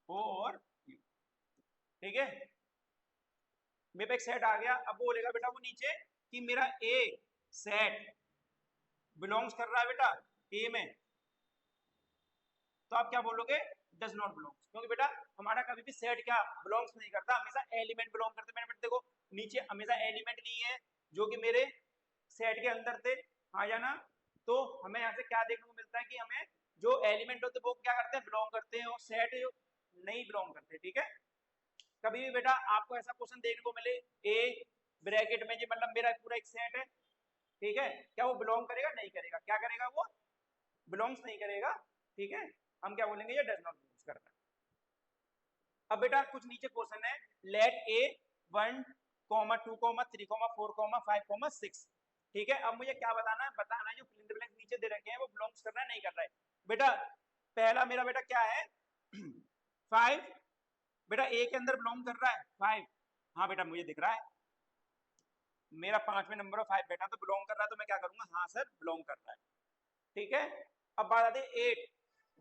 [SPEAKER 1] और यू, ठीक है मेरे पे एक सेट आ गया, अब बोलेगा बेटा वो नीचे कि मेरा ए सेट बिलोंग्स कर रहा है बेटा ए में, तो आप क्या बोलोगे डज नॉट बिलोंग्स, क्योंकि बेटा हमारा कभी भी सेट क्या बिलोंग्स नहीं करता, हमेशा एलिमेंट बिलोंग करते। मैंने बेटा देखो नीचे हमेशा एलिमेंट नहीं है जो कि मेरे सेट के अंदर थे, हाँ या ना, तो हमें यहाँ से क्या देखने को मिलता है कि हमें जो एलिमेंट होते हैं वो क्या करते हैं बिलोंग करते हैं और सेट नहीं बिलोंग करते। ठीक है, कभी भी बेटा आपको ऐसा क्वेश्चन देखने को मिले ए ब्रैकेट में, जी मतलब मेरा पूरा एक सेट है, ठीक है, क्या वो बिलोंग करेगा, नहीं करेगा, क्या करेगा वो बिलोंग्स नहीं करेगा। ठीक है, हम क्या बोलेंगे ये डज नॉट बिलोंग्स करता है। अब बेटा कुछ नीचे क्वेश्चन है, लेट ए 1 2 3 4 5 6। ठीक है, अब मुझे क्या बताना है, बताना है जो प्रिंट ब्लैंक नीचे दे रखे हैं वो बिलोंग्स कर रहा है नहीं कर रहा है। बेटा पहला मेरा बेटा क्या है 5, बेटा ए के अंदर बिलोंग कर रहा है 5, हाँ बेटा मुझे दिख रहा है। मेरा 5 में नंबर ऑफ 5 बेटा तो बिलोंग कर रहा है, तो मैं क्या करूंगा, हाँ सर बिलोंग कर रहा है। ठीक है, अब बात आती है 8,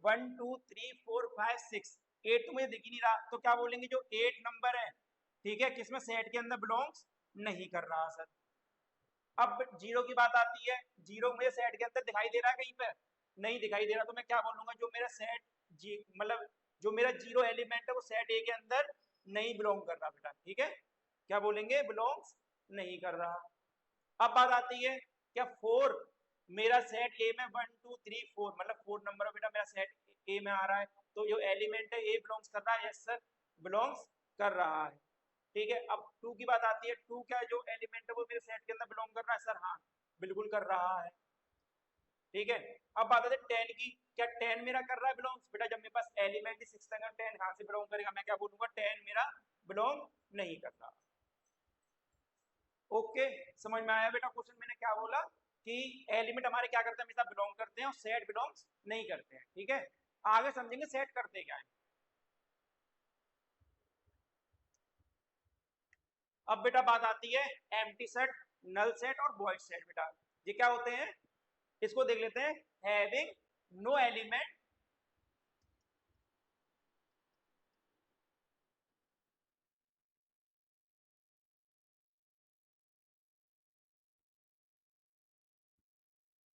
[SPEAKER 1] 1 2 3 4 5 6, 8 तो मुझे दिख ही नहीं रहा, तो क्या बोलेंगे जो 8 नंबर है, ठीक है, किसमें सेट के अंदर बिलोंग्स नहीं कर रहा सर। अब जीरो की बात आती है, जीरो मुझे सेट के अंदर दिखाई दे रहा है कहीं पे, नहीं दिखाई दे रहा, तो मैं क्या बोलूंगा, जो मेरा सेट जी मतलब जो मेरा जीरो एलिमेंट है वो सेट ए के अंदर नहीं बिलोंग कर रहा बेटा। ठीक है, क्या बोलेंगे, बिलोंग्स नहीं कर रहा। अब बात आती है क्या 4 मेरा सेट ए में 1 2 3 4 मतलब 4 नंबर बेटा मेरा सेट ए में आ रहा है, तो जो एलिमेंट है ए बिलोंग्स कर रहा है, यस सर बिलोंग्स कर रहा है। ठीक है, अब 2 की बात आती है, 2 क्या जो एलिमेंट है वो मेरे सेट के अंदर बिलोंग कर रहा है सर, हाँ बिल्कुल कर रहा है। ठीक है, अब बात आती है 10 की, क्या 10 मेरा कर रहा है बिलोंग्स, बेटा जब मेरे पास एलिमेंट ही 6 तक 10 कहां से बिलोंग करेगा, मैं क्या बोलूंगा 10 मेरा बिलोंग नहीं कर रहा। ओके, समझ में आया बेटा क्वेश्चन मैंने क्या बोला, कि एलिमेंट हमारे क्या करते हैं, हमेशा बिलोंग करते हैं और सेट बिलोंग्स नहीं करते हैं। ठीक है, आगे समझेंगे सेट करते क्या है। अब बेटा बात आती है एम्प्टी सेट, नल सेट और वॉइड सेट। बेटा ये क्या होते हैं, इसको देख लेते हैं। Having no element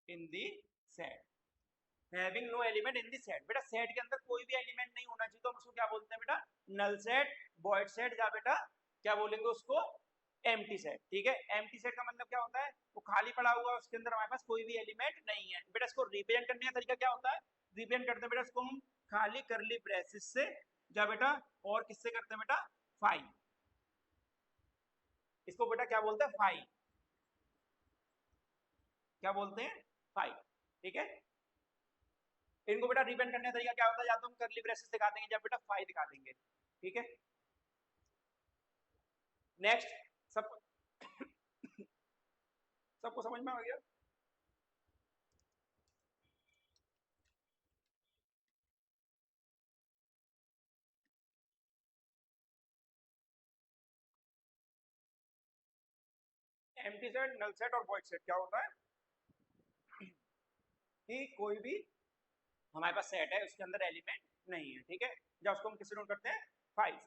[SPEAKER 1] in the set, having no element in the set, बेटा सेट के अंदर कोई भी एलिमेंट नहीं होना चाहिए, तो हम उसको क्या बोलते हैं बेटा, नल सेट, वॉइड सेट, या बेटा क्या बोलेंगे उसको, एम्प्टी सेट। ठीक है, एम्प्टी सेट का मतलब क्या होता है, वो खाली पड़ा हुआ है, उसके अंदर हमारे पास कोई भी एलिमेंट नहीं है। बेटा इसको रिप्रेजेंट करने का तरीका क्या होता है, रिप्रेजेंट करते हैं बेटा इसको हम खाली करली ब्रेसेस से, या बेटा और किससे करते हैं बेटा, फाइव, इसको बेटा क्या बोलते हैं, फाइव, क्या बोलते हैं, फाइव। ठीक है, इनको बेटा रिप्रेजेंट करने का तरीका क्या होता है, या तो हम करली ब्रेसेस दिखा देंगे या बेटा फाइव दिखा देंगे। ठीक है, नेक्स्ट, सब सबको समझ में आ गया। एम्प्टी सेट, नल सेट और वॉइड सेट क्या होता है, कि कोई भी हमारे पास सेट है उसके अंदर एलिमेंट नहीं है। ठीक है, या उसको हम किससे नोट करते हैं, फाइव।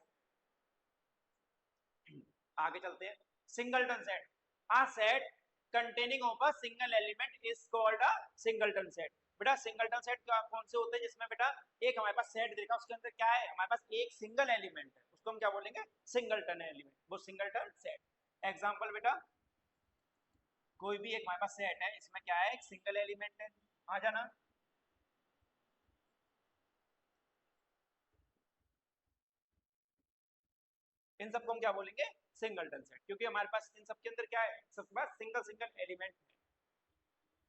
[SPEAKER 1] आगे चलते हैं, singleton set, a set containing of a single element is called a singleton set. बेटा सिंगलटन सेट कौन से होते हैं, जिसमें बेटा एक हमारे पास सेट देखा, उसके अंदर क्या है, हमारे पास एक सिंगल एलिमेंट है, उसको हम क्या बोलेंगे, सिंगलटन एलिमेंट, वो सिंगलटन सेट। एग्जांपल बेटा कोई भी एक हमारे पास सेट है, इसमें क्या है, एक सिंगल एलिमेंट है, आ जाना। इन सबको हम क्या बोलेंगे, सिंगलटन सेट, क्योंकि हमारे पास इन सबके अंदर क्या है, सबके पास सिंगल सिंगल एलिमेंट है।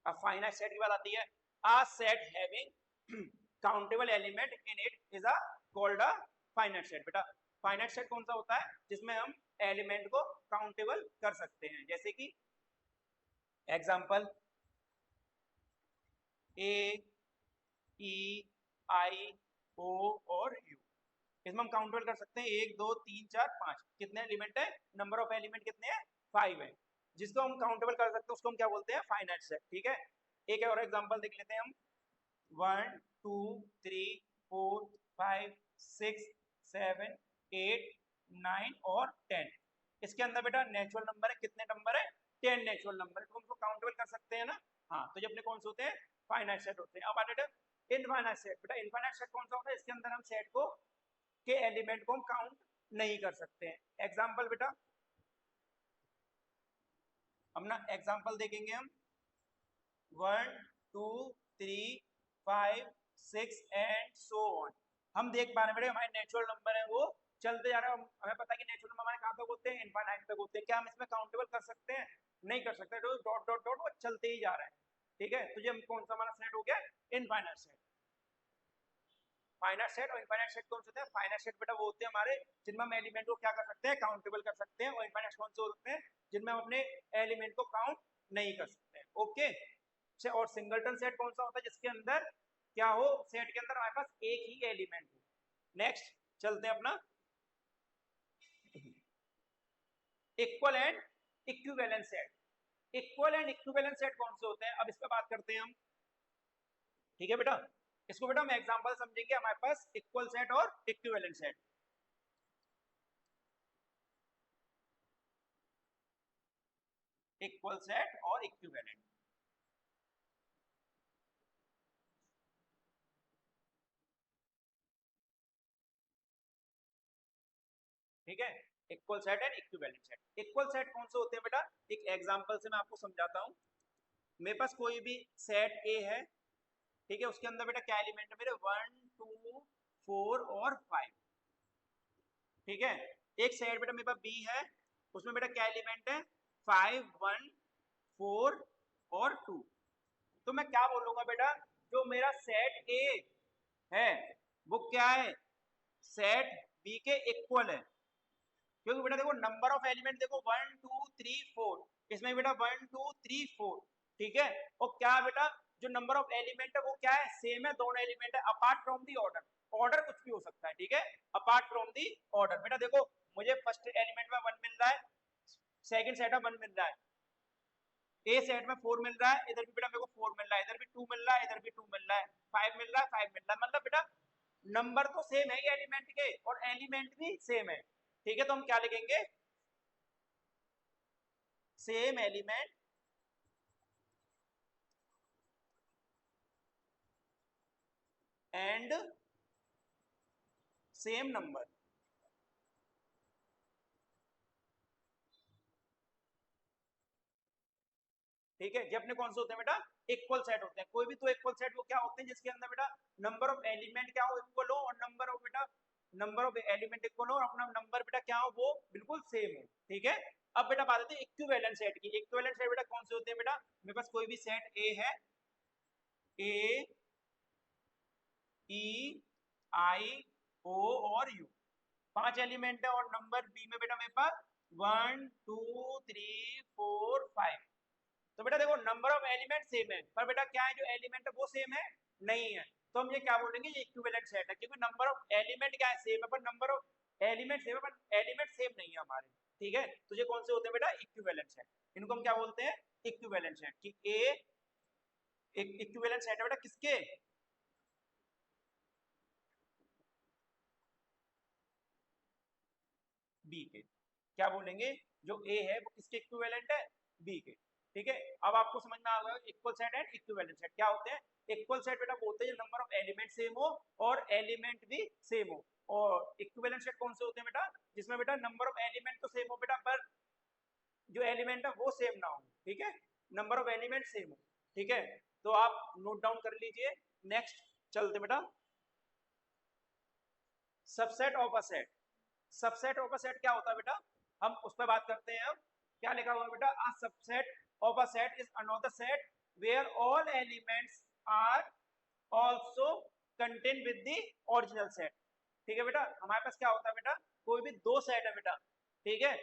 [SPEAKER 1] अब फाइनाइट सेट की बात आती है, a set having countable element in it is a called a finite set. बेटा फाइनाइट सेट कौन सा होता है, जिसमें हम एलिमेंट को काउंटेबल कर सकते हैं, जैसे कि एग्जांपल ए, ई, आई, ओ और यू, इसमें हम काउंटेबल कर सकते हैं, 1 2 3 4 5, कितने एलिमेंट है, नंबर ऑफ एलिमेंट कितने हैं, 5 है, जिसको हम काउंटेबल कर सकते हैं उसको हम क्या बोलते हैं, फाइनाइट सेट। ठीक है, एक और एग्जांपल देख लेते हैं हम, 1 2 3 4 5 6 7 8 9 और 10, इसके अंदर बेटा नेचुरल नंबर है, कितने नंबर है, 10 नेचुरल नंबर है, तो उनको काउंटेबल कर सकते हैं ना। हाँ, तो ये अपने कौन से होते हैं, फाइनाइट सेट होते हैं। अब आते हैं इनफाइनाइट सेट। बेटा इनफाइनाइट सेट कौन सा होता है, इसके अंदर हम सेट को के एलिमेंट को हम काउंट नहीं कर सकते हैं। एग्जाम्पल बेटा हम ना एग्जाम्पल देखेंगे हम, 1 2 3 5 6 एंड सो ऑन, हम देख पा रहे हैं बेटे हमारे नेचुरल नंबर है वो चलते जा रहे हैं, हमें पता है कि नेचुरल नंबर हमारे कहाँ तक होते हैं, इनफाइनाइट तक होते हैं, क्या हम इसमें काउंटेबल कर सकते हैं, नहीं कर सकते, तो डॉट डॉट डॉट वो चलते ही जा रहे हैं। ठीक है, तो ये कौन सा हमारा सेट हो गया, इनफाइनाइट सेट। फाइनाइट सेट और इनफाइनाइट सेट कौन से होते हैं, फाइनाइट सेट बेटा वो होते हैं हमारे जिनमें हम एलिमेंट को क्या कर सकते हैं, काउंटेबल कर सकते हैं, और इनफाइनाइट कौन से होते हैं, जिनमें हम अपने एलिमेंट को काउंट नहीं कर सकते हैं। ओके, और सिंगलटन सेट कौन सा होता है, जिसके अंदर क्या हो, सेट के अंदर हमारे पास एक ही एलिमेंट हो। नेक्स्ट चलते हैं अपना equal and equivalent set. Equal and equivalent set कौन से होते हैं, अब इस पर बात करते हैं हम। ठीक है बेटा, इसको बेटा हम एग्जांपल समझेंगे। हमारे पास इक्वल सेट और इक्विवेलेंट सेट। इक्वल सेट और इक्विवेलेंट, ठीक है। Equal set and equivalent set. Equal set कौन से होते हैं बेटा, एक एग्जांपल से मैं आपको समझाता हूं। मेरे पास कोई भी सेट ए है, ठीक है, उसके अंदर बेटा क्या एलिमेंट है मेरे, 1 2 4 और 5, ठीक है। एक सेट बेटा मेरे पास बी है, उसमें बेटा क्या एलिमेंट है, 5 1 4 और 2। तो मैं क्या बोलूंगा बेटा, जो मेरा सेट ए है वो क्या है, सेट बी के इक्वल है। क्योंकि बेटा देखो नंबर ऑफ एलिमेंट देखो 1 2 3 4, इसमें बेटा 1 2 3 4, ठीक है। और क्या बेटा जो नंबर ऑफ एलिमेंट है वो क्या है, सेम है, दोनों एलिमेंट है, apart from the order. Order कुछ भी हो सकता है, ठीक है, अपार्ट फ्रॉम दी ऑर्डर। बेटा देखो मुझे फर्स्ट एलिमेंट में 1 मिल रहा है, सेकंड सेट में 1 मिल रहा है, ए सेट में 4 मिल रहा है, इधर भी बेटा मेरे को 4 मिल रहा है, इधर भी 2 मिल रहा है, इधर भी 2 मिल रहा है, 5 मिल रहा है, 5 मिल रहा है, मतलब बेटा नंबर तो सेम है एलिमेंट के और एलिमेंट भी सेम है, ठीक है। तो हम क्या लिखेंगे, same element and same number, ठीक है। ये अपने कौन से होते हैं बेटा, इक्वल सेट होते हैं। कोई भी तो इक्वल सेट वो क्या होते हैं जिसके अंदर बेटा नंबर ऑफ एलिमेंट क्या हो, इक्वल हो, और नंबर ऑफ बेटा नंबर ऑफ एलिमेंट इक्वल हो, और अपना नंबर बेटा क्या हो वो बिल्कुल सेम हो, ठीक है। अब बेटा बात आती है इक्विवेलेंट सेट की। इक्विवेलेंट सेट बेटा कौन से होते हैं बेटा, मेरे पास कोई भी सेट ए है, ए ई आई ओ और यू, 5 एलिमेंट है, और नंबर बी में बेटा मेरे पास 1 2 3 4 5। तो बेटा देखो नंबर ऑफ एलिमेंट सेम है, पर बेटा क्या है जो एलिमेंट है वो सेम है नहीं है। तो हम ये क्या बोलेंगे, ये इक्विवेलेंट सेट है, क्योंकि नंबर ऑफ एलिमेंट क्या है, सेम है, पर नंबर ऑफ एलिमेंट सेम है, पर एलिमेंट सेम नहीं है हमारे, ठीक है। तो ये कौन से होते हैं बेटा, इक्विवेलेंट सेट। इनको हम क्या बोलते हैं, इक्विवेलेंट सेट। कि ए एक इक्विवेलेंट सेट है बेटा किसके, बी के। क्या बोलेंगे, जो ए है वो किसके इक्विवेलेंट है, बी के, ठीक है। अब आपको समझ में आ गया equal set and equivalent set क्या होते हैं। इक्वल सेट बेटा बोलते हैं नंबर ऑफ एलिमेंट सेम हो और एलिमेंट भी सेम हो। और इक्विवेलेंट सेट कौन से होते हैं बेटा, जिसमें बेटा नंबर ऑफ एलिमेंट तो सेम हो बेटा, पर जो एलिमेंट है वो सेम ना हो, ठीक है, नंबर ऑफ एलिमेंट सेम हो, ठीक है। तो आप नोट डाउन कर लीजिए। नेक्स्ट चलते बेटा, subset of a set. Subset of a set क्या होता है बेटा, हम उस पर बात करते हैं। अब क्या लिखा हुआ है बेटा, a subset of a set is another set where all elements are also contain with the original set, ठीक है बेटा। हमारे पास क्या होता है बेटा, कोई भी दो सेट है बेटा, ठीक है,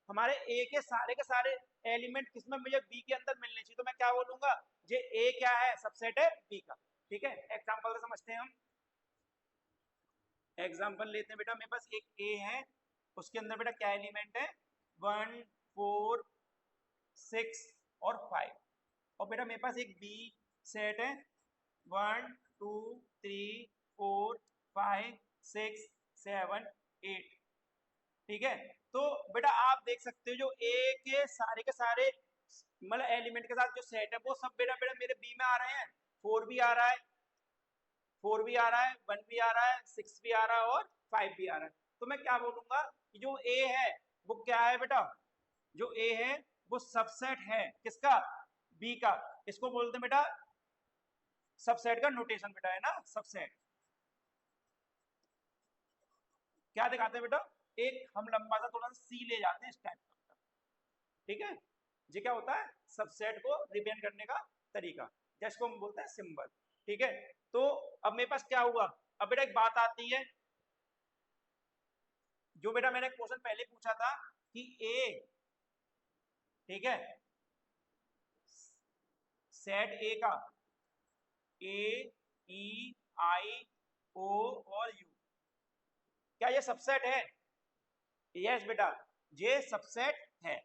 [SPEAKER 1] हमारे ए के सारे एलिमेंट किसमें मुझे बी के अंदर मिलने चाहिए, तो मैं क्या बोलूंगा, ये ए क्या है, सबसेट है बी का, ठीक है। एग्जांपल से समझते हैं हम। एग्जाम्पल लेते हैं बेटा, मेरे पास एक ए है, उसके अंदर बेटा क्या एलिमेंट है, 1 4 6 और 5। और बेटा मेरे पास एक बी सेट है, 1 2 3 4 5 6 7 8, ठीक है। तो बेटा आप देख सकते हो जो ए के सारे मतलब एलिमेंट के साथ जो सेट है वो सब बेटा बेटा मेरे बी में आ रहे हैं। 4 भी आ रहा है, 4 भी आ रहा है, 1 भी आ रहा है, 6 भी आ रहा है और 5 भी आ रहा है। तो मैं क्या बोलूंगा कि जो ए है वो क्या है बेटा, जो ए है वो सबसेट है किसका, बी का। इसको बोलते हैं बेटा सबसेट का नोटेशन बेटा, है ना, सबसेट। क्या दिखाते हैं बेटा, एक हम लंबा सा थोड़ा सा सी ले जाते हैं इस टाइप का, ठीक है। ये क्या होता है, सबसेट को रिप्रेजेंट करने का तरीका, जिसको हम बोलते हैं सिंबल, ठीक है। तो अब मेरे पास क्या हुआ, अब बेटा एक बात आती है, जो बेटा मैंने क्वेश्चन पहले पूछा था कि ए, ठीक है, सेट ए का ए ई आई ओ और यू, क्या ये सबसेट है, यस बेटा ये सबसेट है।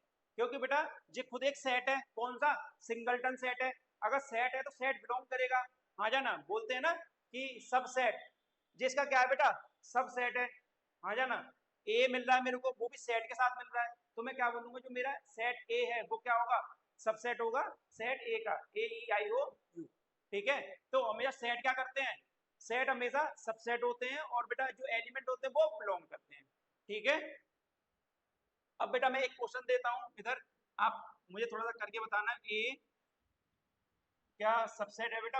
[SPEAKER 1] क्योंकि बेटा ये खुद एक सेट है, कौन सा, सिंगलटन सेट है। अगर सेट है तो सेट बिलोंग करेगा। हाँ जाना, बोलते हैं ना कि सब सेट, जिसका क्या है बेटा, सब सेट है। हाँ जाना, ए मिल रहा है मेरे को, वो भी सेट के साथ मिल रहा है, तो मैं क्या बोलूंगा, जो मेरा सेट ए है वो क्या होगा, सबसेट होगा सेट ए का, ए ई आई ओ यू। ठीक है, तो हमेशा सेट क्या करते हैं, सेट हमेशा सबसेट होते हैं, और बेटा जो एलिमेंट होते हैं वो बिलोंग करते हैं। ठीक है, अब बेटा मैं एक क्वेश्चन देता हूं इधर, आप मुझे थोड़ा सा करके बताना, ए क्या सबसेट है बेटा,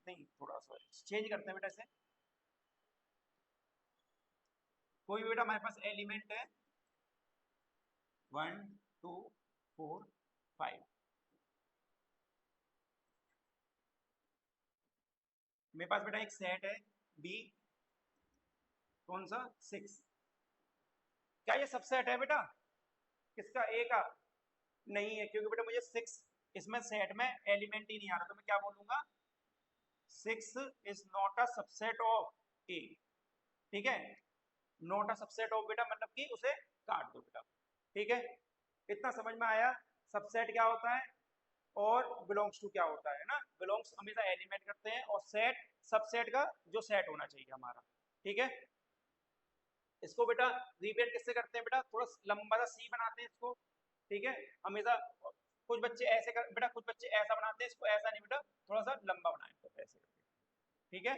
[SPEAKER 1] नहीं थोड़ा सा चेंज करते हैं बेटा इसे। कोई भी बेटा हमारे पास एलिमेंट है 1 2 4 5, मेरे पास बेटा एक सेट है बी, कौन सा 6, क्या ये सबसेट है बेटा, किसका, ए का, नहीं है, क्योंकि बेटा मुझे 6 इसमें सेट में एलिमेंट ही नहीं आ रहा, तो मैं क्या बोलूंगा, 6 is not a subset of A. ठीक है, नॉट अ सबसेट ऑफ बेटा मतलब कि उसे काट दो बेटा। ठीक है, इतना समझ में आया, सबसेट क्या होता है और बिलोंग्स टू क्या होता है ना, बिलोंग्स हमेशा एलिमेंट करते हैं, और सेट सबसेट का जो सेट होना चाहिए हमारा। ठीक है, इसको बेटा रिपेयर किससे करते हैं बेटा, थोड़ा लंबा सा सी बनाते हैं इसको। ठीक है, हमेशा कुछ बच्चे ऐसे कर बेटा, कुछ बच्चे ऐसा बनाते हैं, इसको ऐसा नहीं बेटा, थोड़ा सा लंबा बनाए तो ऐसे करके। ठीक है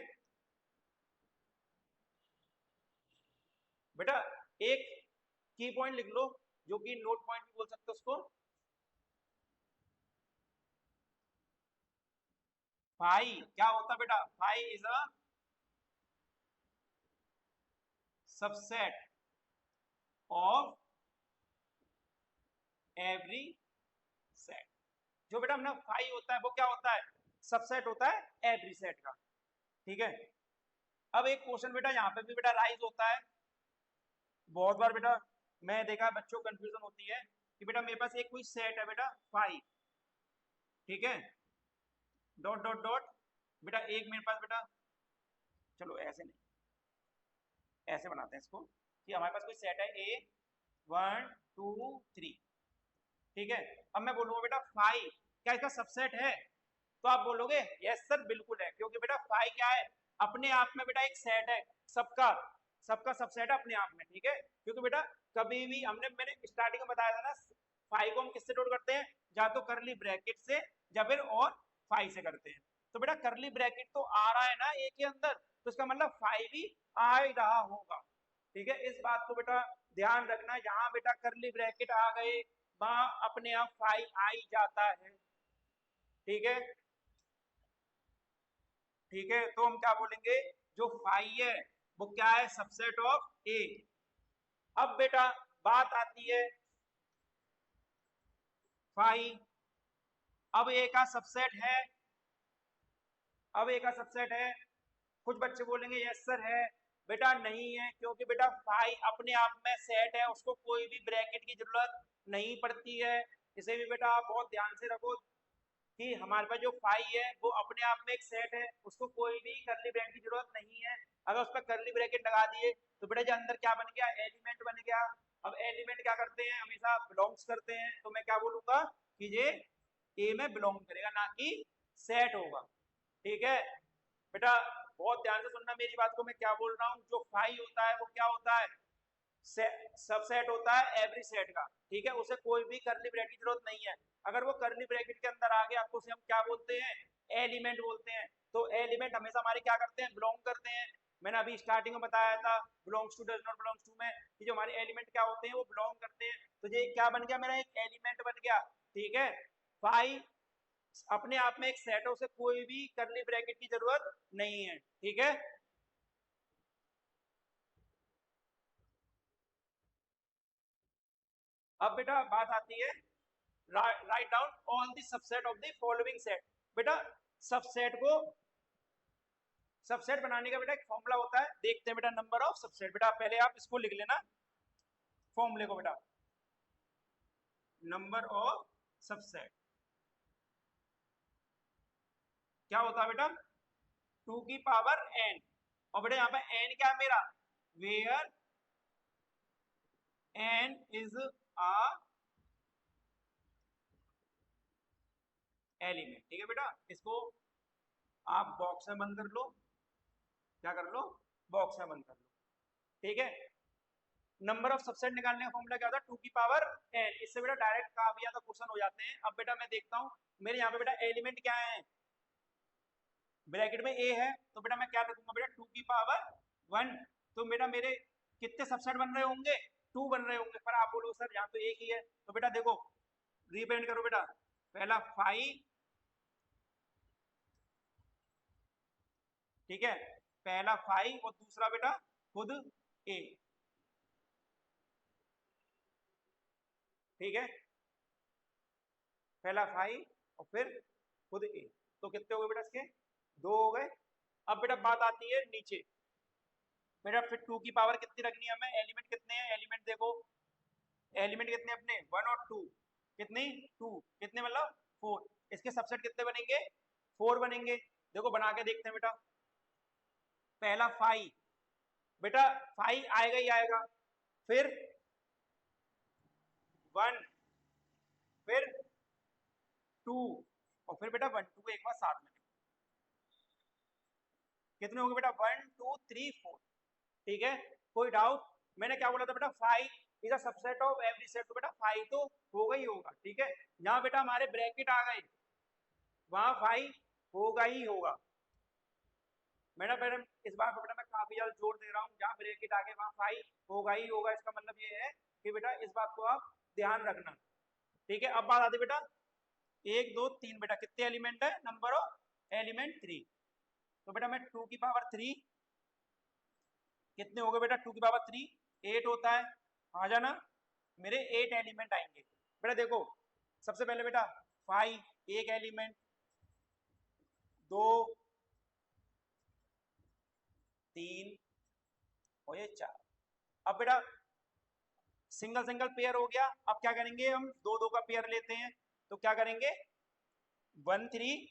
[SPEAKER 1] बेटा, एक की पॉइंट लिख लो, जो कि नोट पॉइंट भी बोल सकते हो उसको, फाई क्या होता है बेटा, phi is a subset of every set. जो बेटा अपना फाई होता है वो क्या होता है, सबसेट होता है एवरी सेट का। ठीक है, अब एक क्वेश्चन बेटा यहाँ पे भी बेटा राइज होता है, बहुत बार बेटा मैं देखा बच्चों को कंफ्यूजन होती है कि बेटा मेरे पास एक कोई सेट है बेटा फाई, ठीक है, डॉट डॉट डॉट, बेटा एक मेरे पास बेटा, चलो ऐसे नहीं, ऐसे बनाते हैं इसको, कि हमारे पास कोई सेट है ए 1 2 3। ठीक है, अब मैं बोलूंगा बेटा फाई क्या इसका सबसेट है, तो आप बोलोगे यस सर बिल्कुल है, क्योंकि बेटा फाई क्या है, अपने आप में बेटा एक सेट है, सबका सबका सबसेट है अपने आप में। ठीक है, क्योंकि बेटा कभी भी मैंने स्टार्टिंग में बताया था ना, फाई को हम किससे नोट करते हैं, या तो करली ब्रैकेट से या फिर और फाई से करते हैं। तो बेटा करली ब्रैकेट तो आ रहा है ना ए के अंदर, तो इसका मतलब फाई भी आ ही रहा होगा। ठीक है, इस बात को बेटा ध्यान रखना, यहाँ बेटा करली ब्रैकेट आ गए, वहां अपने आप फाई आ ही जाता है। ठीक है, ठीक है, तो हम क्या बोलेंगे, जो फाई है वो क्या है, सबसेट ऑफ ए। अब बेटा बात आती है फाई, अब ए का सबसेट है, अब ए का सबसेट है, कुछ बच्चे बोलेंगे यस सर है, बेटा नहीं है, क्योंकि बेटा फाई अपने आप में सेट है, उसको कोई भी ब्रैकेट की जरूरत नहीं पड़ती है। इसे भी बेटा आप बहुत ध्यान से रखो कि हमारे पास जो फाई है वो अपने आप में एक सेट है, उसको कोई भी करली ब्रैकेट की जरूरत नहीं है। अगर उस पर करली ब्रैकेट लगा दिए तो बेटा जो अंदर क्या बन गया, एलिमेंट बन गया। अब एलिमेंट क्या करते हैं, हमेशा बिलोंग्स करते हैं, तो मैं क्या बोलूंगा कि ये ए में बिलोंग करेगा, ना कि सेट होगा। ठीक है बेटा, बहुत ध्यान से सुनना मेरी बात को, मैं क्या बोल रहा हूँ, जो फाई होता है वो क्या होता है, सबसेट होता है एवरी सेट का। ठीक है, उसे कोई भी करली ब्रैकेट की जरूरत नहीं है, अगर वो करली ब्रैकेट के अंदर आ गया तो उसे हम क्या बोलते हैं, एलिमेंट बोलते हैं। तो एलिमेंट हमेशा हमारे क्या करते हैं, बिलोंग करते हैं। मैंने अभी स्टार्टिंग में बताया था belongs to does not belongs to में, कि जो हमारे एलिमेंट क्या होते हैं वो बिलोंग करते हैं, तो ये क्या बन गया, मेरा एक एलिमेंट बन गया। ठीक है, फाई अपने आप में एक सेट है, उसे कोई भी करली ब्रैकेट की जरूरत नहीं है। ठीक है, अब बेटा बात आती है, write down all the subset of the following set. बेटा सबसेट को, सबसेट बनाने का बेटा एक फॉर्मूला होता है, देखते हैं बेटा, नंबर ऑफ सबसेट, बेटा पहले आप इसको लिख लेना फॉर्मूले को बेटा, नंबर ऑफ सबसेट क्या होता है बेटा, 2 की पावर n, और बेटा यहाँ पे n क्या है मेरा, where n is a element. ठीक है बेटा, इसको आप बॉक्स में बंद कर लो, क्या कर लो, बॉक्स में बंद कर लो। ठीक है, नंबर ऑफ सबसेट निकालने का फॉर्मूला क्या होता है, 2 की पावर n। इससे बेटा डायरेक्ट काफी ज्यादा क्वेश्चन हो जाते हैं। अब बेटा मैं देखता हूँ मेरे यहाँ पे बेटा एलिमेंट क्या है, ब्रैकेट में a है, तो बेटा मैं क्या लिखूंगा बेटा 2 की पावर 1। तो बेटा मेरे कितने सबसेट बन रहे होंगे, 2 बन रहे होंगे। पर आप बोलो सर यहाँ तो एक ही है, तो बेटा देखो रिप्रेजेंट करो बेटा, पहला 5, ठीक है, पहला 5 और दूसरा बेटा खुद a। ठीक है, पहला 5 और फिर खुद a, तो कितने हो गए बेटा इसके, 2 हो गए। अब बेटा बात आती है नीचे, बेटा फिर 2 की पावर कितनी रखनी है हमें, एलिमेंट कितने हैं, एलिमेंट देखो, एलिमेंट कितने अपने 1 और 2, कितनी 2, कितने मतलब 4। इसके सबसेट कितने बनेंगे, 4 बनेंगे। देखो बना के देखते हैं बेटा, पहला 5, बेटा 5 आएगा ही आएगा, फिर 1, फिर 2 और फिर बेटा 1 2 एक बार साथ में, कितने होंगे बेटा 1 2 3 4। ठीक है, कोई डाउट, मैंने क्या बोला था बेटा 5 is a subset of every set, तो बेटा 5 तो होगा ही होगा। ठीक है, यहाँ बेटा हमारे ब्रैकेट आ गए, वहां 5 होगा ही होगा। मैडम इस बात पर बेटा मैं काफी ज्यादा जोर दे रहा हूँ, जहाँ ब्रैकेट आगे वहां 5 होगा ही होगा, इसका मतलब ये है कि बेटा इस बात को आप ध्यान रखना। ठीक है, अब बात आती बेटा 1 2 3, बेटा कितने एलिमेंट है, नंबर ऑफ एलिमेंट 3। तो बेटा मैं 2 की पावर 3, कितने हो गए बेटा 2 की पावर 3, 8 होता है, आ जाना, मेरे 8 एलिमेंट आएंगे। बेटा देखो सबसे पहले बेटा 5 एक एलिमेंट, 2 3 और ये 4। अब बेटा सिंगल सिंगल पेयर हो गया, अब क्या करेंगे हम, दो दो का पेयर लेते हैं, तो क्या करेंगे 1 3,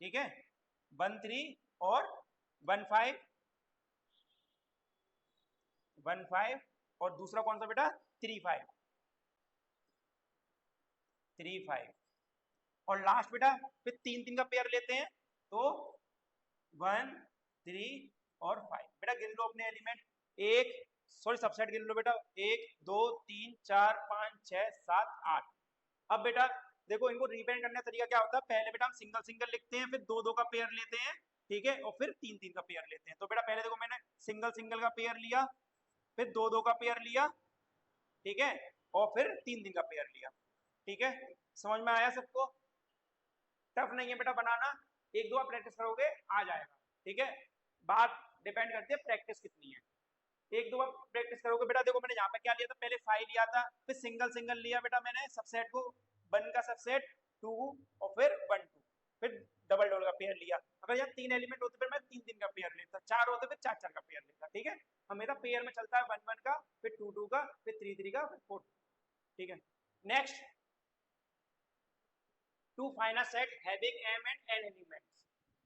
[SPEAKER 1] ठीक है 1 3 और 1 5, 1 5 और दूसरा कौन सा बेटा 3 5, 3 5 और लास्ट बेटा फिर 3 3 का पेयर लेते हैं, तो 1 3 और 5। बेटा गिन लो अपने एलिमेंट, एक सॉरी सबसेट गिन लो बेटा, 1 2 3 4 5 6 7 8। अब बेटा देखो इनको रिपेयर करने का तरीका क्या होता है, पहले बेटा हम सिंगल सिंगल लिखते हैं, फिर दो दो का पेयर लेते हैं, ठीक है, और फिर 3 3 का पेयर लेते हैं। तो बेटा पहले देखो मैंने सिंगल सिंगल का पेयर लिया, फिर दो दो का पेयर लिया, ठीक है, और फिर 3 3 का पेयर लिया। ठीक है, समझ में आया सबको, टफ नहीं है बेटा बनाना, एक दो बार प्रैक्टिस करोगे आ जाएगा। ठीक है, बात डिपेंड करती है प्रैक्टिस कितनी है, एक दो बार प्रैक्टिस करोगे। बेटा देखो मैंने यहाँ पे क्या लिया था, पहले 5 लिया था, फिर सिंगल सिंगल लिया बेटा मैंने सबसेट को, 1 का सबसेट 2 और फिर 1 2, फिर डबल डबल का पेयर लिया। अगर यहाँ 3 एलिमेंट होते फिर मैं 3 3 का पेयर लेता, 4 होते फिर 4 4 का पेयर लेता। ठीक है, हमेशा पेयर में चलता है 1 1 का, फिर 2 2 का, फिर 3 3 का, फिर 4। ठीक है, next to find a set having m and n elements.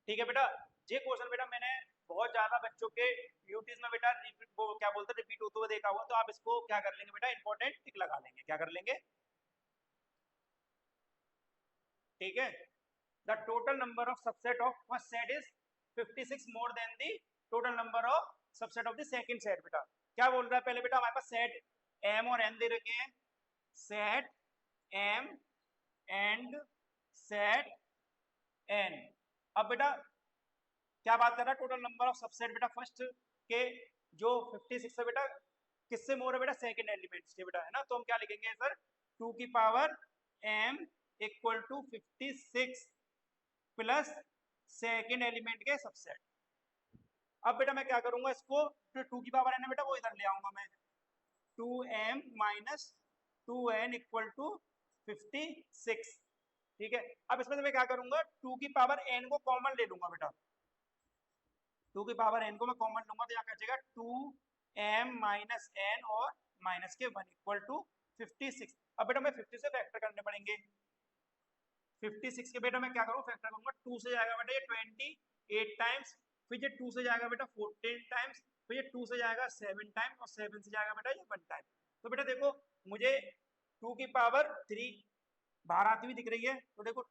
[SPEAKER 1] ठीक है बेटा, ये क्वेश्चन बेटा मैंने बहुत ज्यादा बच्चों के यूटीज में बेटा वो क्या बोलते हैं रिपीट होते हुए देखा हुआ, तो आप इसको क्या कर लेंगे बेटा इंपॉर्टेंट टिक लगा लेंगे, क्या कर लेंगे। ठीक है, the total number of subset of first set is 56 more than the total number of subset of the second set. बेटा क्या बोल रहा है, पहले बेटा हमारे पास सेट m और n दे रखे हैं, set m and set n। अब बेटा क्या बात कर रहा है, टोटल नंबर ऑफ सबसेट बेटा फर्स्ट के जो 56 है बेटा, किससे मोर है बेटा, सेकंड एलिमेंट्स के बेटा, है ना। तो हम क्या लिखेंगे सर, 2 की power m equal to 56 plus second element के सबसेट। अब बेटा मैं क्या करूंगा, इसको जो 2 की पावर n है बेटा वो इधर ले आऊंगा मैं, 2m minus 2n equal to 56। ठीक है, अब इसमें से मैं क्या करूंगा, 2 की पावर n को कॉमन ले लूंगा बेटा, 2 की पावर n को मैं कॉमन लूंगा, तो यहाँ क्या बचेगा 2m माइनस n और माइनस के 1 इक्वल टू 56। अब बेटा मैं 50 से फैक्टर करने पड़ेंगे, 56 के बेटा मैं क्या करूँ फैक्टर करूंगा, 2 से जाएगा बेटा ये 28 टाइम्स, फिर ये 2 से जाएगा बेटा 14 टाइम्स, फिर ये 2 से जाएगा 7 टाइम्स और 7 से जाएगा बेटा ये 1 टाइम। तो बेटा देखो मुझे 2 की पावर 3 बाहर आती हुई दिख रही है, तो देखो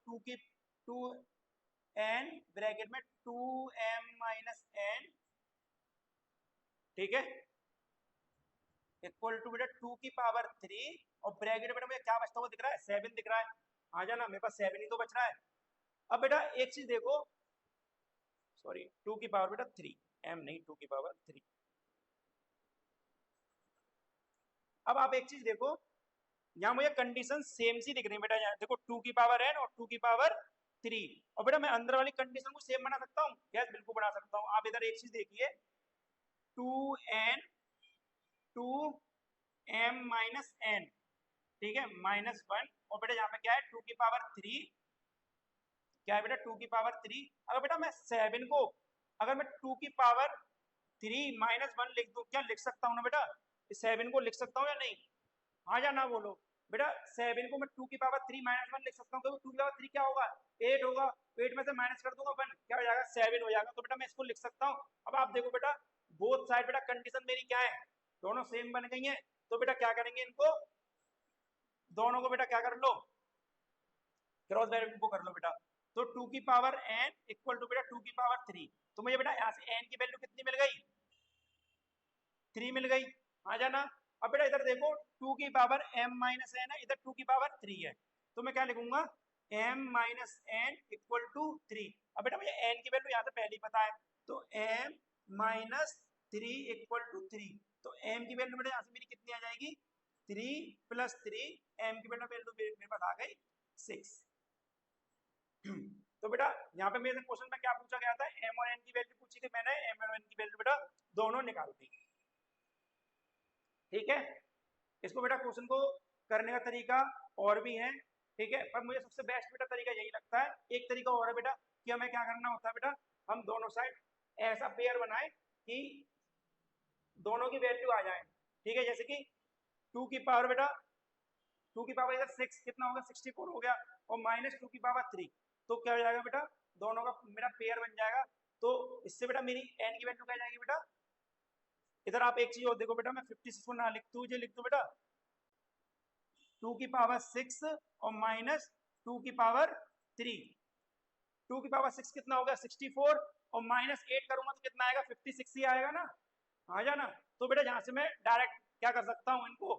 [SPEAKER 1] 2n ब्रैकेट में 2m-n, ठीक है, इक्वल टू बेटा 2 की पावर 3, और ब्रैकेट बेटा मुझे क्या बचता हुआ दिख रहा है, 7 दिख रहा है। आ जाना, मेरे पास 7 ही तो बच रहा है। अब बेटा एक चीज देखो, सॉरी 2 की पावर 3, m नहीं 2 की पावर 3। अब आप एक चीज देखो, यहाँ मुझे कंडीशन सेम सी दिख रही है बेटा, यहाँ देखो 2 की पावर n और 2 की पावर 3, और बेटा मैं अंदर वाली कंडीशन को सेम बना सकता हूँ, यस बिल्कुल बना सकता हूँ। आप इधर एक चीज देखिए, 2n 2m-n, ठीक है, -1, और बेटा यहाँ पे क्या है 2 की पावर 3, क्या है बेटा 2 की पावर 3। अगर बेटा मैं 7 को, अगर मैं 2 की पावर 3 -1 लिख दूं, क्या लिख सकता हूँ ना बेटा, 7 को लिख सकता हूँ या नहीं? हाँ या ना बोलो बेटा, 7 को मैं 2 की पावर 3 -1 लिख सकता हूँ, क्योंकि 2 की पावर 3 क्या होगा, 8 होगा, 8 में से माइनस कर दूंगा 1, क्या हो जाएगा 7 हो जाएगा, तो बेटा मैं इसको लिख सकता हूँ। अब आप देखो बेटा, बोथ साइड बेटा कंडीशन मेरी क्या है, दोनों सेम बन गई है, तो बेटा क्या करेंगे इनको, दोनों को बेटा क्या कर लो, क्रॉस वेरिएबल को कर लो बेटा। तो 2 की पावर n इक्वल टू बेटा 2 की पावर 3, तो मुझे बेटा यहाँ से n की वैल्यू कितनी मिल गई, 3 मिल गई। आ जाना, अब बेटा इधर देखो 2 की पावर m-n है, इधर 2 की पावर 3 है, तो मैं क्या लिखूंगा, m-n इक्वल टू 3। अब बेटा मुझे n की वैल्यू यहाँ से पहले ही पता है, तो m-3 इक्वल टू 3, तो m की वैल्यू बेटा यहाँ से मेरी कितनी आ जाएगी, 3 + 3, m की बेटा वैल्यू मेरे पास आ गई 6। तो बेटा यहाँ पे मेरे क्वेश्चन में क्या पूछा गया था, m और n की वैल्यू पूछी थी मैंने, m और n की वैल्यू बेटा दोनों निकाल दी, ठीक है। इसको बेटा क्वेश्चन को करने का तरीका और भी है, ठीक है, पर मुझे सबसे बेस्ट बेटा तरीका यही लगता है। एक तरीका और है बेटा, कि हमें क्या करना होता है बेटा, हम दोनों साइड ऐसा पेयर बनाए कि दोनों की वैल्यू आ जाए, ठीक है, जैसे कि 2 की पावर बेटा 2 की पावर इधर 6 कितना होगा 64 हो गया, और -2 की पावर 3, तो क्या हो जाएगा बेटा, दोनों का मेरा पेयर बन जाएगा। तो इससे बेटा मेरी n की वैल्यू क्या जाएगी बेटा, इधर आप एक चीज और देखो बेटा, मैं 56 को ना लिख दूं, ये लिख दूं बेटा 2 की पावर 6 और -2 की पावर 3, 2 की पावर 6 कितना होगा 64, और -8 करूंगा तो कितना आएगा 56 ही आएगा ना। आ जाना, तो बेटा यहाँ से मैं डायरेक्ट क्या कर सकता हूँ, इनको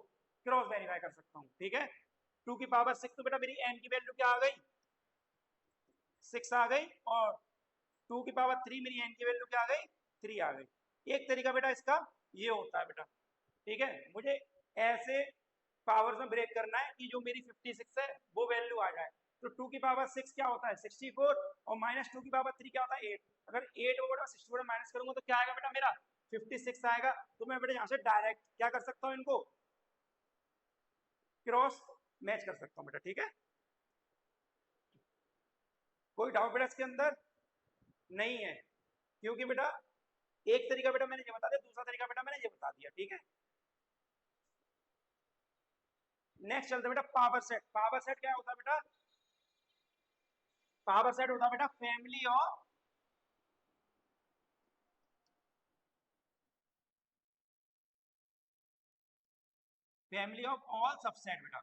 [SPEAKER 1] क्रॉस वेरीफाई कर सकता हूँ, ठीक है। 2 की पावर 6, तो बेटा मेरी n की वैल्यू क्या आ गई, 6 आ गई, और 2 की पावर 3 मेरी n की वैल्यू क्या आ गई, 3 आ गई। एक तरीका बेटा इसका ये होता है बेटा, ठीक है, मुझे ऐसे पावर्स में ब्रेक करना है कि जो मेरी 56 है वो वैल्यू आ जाए। तो 2 की पावर 6 क्या होता है 64, और -2 की पावर 3 क्या होता है 8, अगर 8 होगा 64 माइनस करूंगा तो क्या आएगा बेटा मेरा 56 आएगा। तो मैं बेटा यहाँ से डायरेक्ट क्या कर सकता हूँ, इनको क्रॉस मैच कर सकता हूँ बेटा, ठीक है। कोई डाउट बेटा इसके अंदर नहीं है, क्योंकि बेटा एक तरीका बेटा मैंने ये बता दिया, दूसरा तरीका बेटा मैंने ये बता दिया, ठीक है। नेक्स्ट चलते बेटा पावर सेट। पावर सेट क्या होता है बेटा, पावर सेट होता है बेटा फैमिली ऑफ ऑल सबसेट बेटा।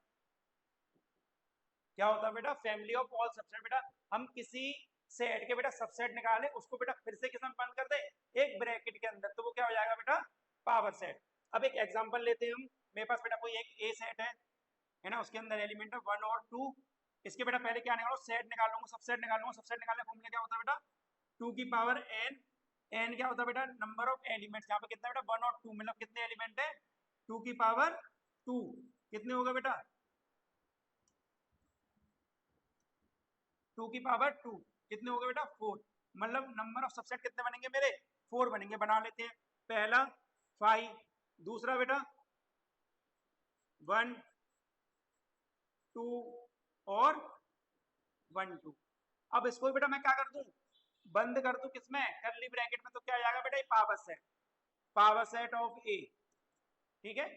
[SPEAKER 1] क्या होता है बेटा, फैमिली ऑफ ऑल सबसेट बेटा, हम किसी सेट के बेटा सबसेट निकाले, उसको बेटा फिर से किस में बंद कर दे, एक ब्रैकेट के अंदर, तो वो क्या हो जाएगा बेटा पावर सेट। अब एक एग्जांपल लेते हैं हम, मेरे पास बेटा कोई एक ए सेट है ना, उसके अंदर एलिमेंट है 1 और 2। इसके बेटा पहले क्या निकालो, सेट निकाल लूंगा, सबसेट निकाल लूंगा। सबसेट निकालने का फॉर्मूला क्या होता है बेटा, 2 की पावर n, n क्या होता है बेटा नंबर ऑफ एलिमेंट्स, यहाँ पे कितना बेटा 1 और 2, मतलब कितने एलिमेंट है 2 की पावर 2, कितने होगा बेटा 2 की पावर 2, कितने हो गए बेटा 4, मतलब नंबर ऑफ सबसेट कितने बनेंगे मेरे 4 बनेंगे। बना लेते हैं, पहला 5, दूसरा बेटा 1 2 और 1 2। अब इसको बेटा मैं क्या कर दूं, बंद कर दूं किसमें, करली ब्रैकेट में, तो क्या आ जाएगा बेटा पावर सेट ऑफ ए, ठीक है,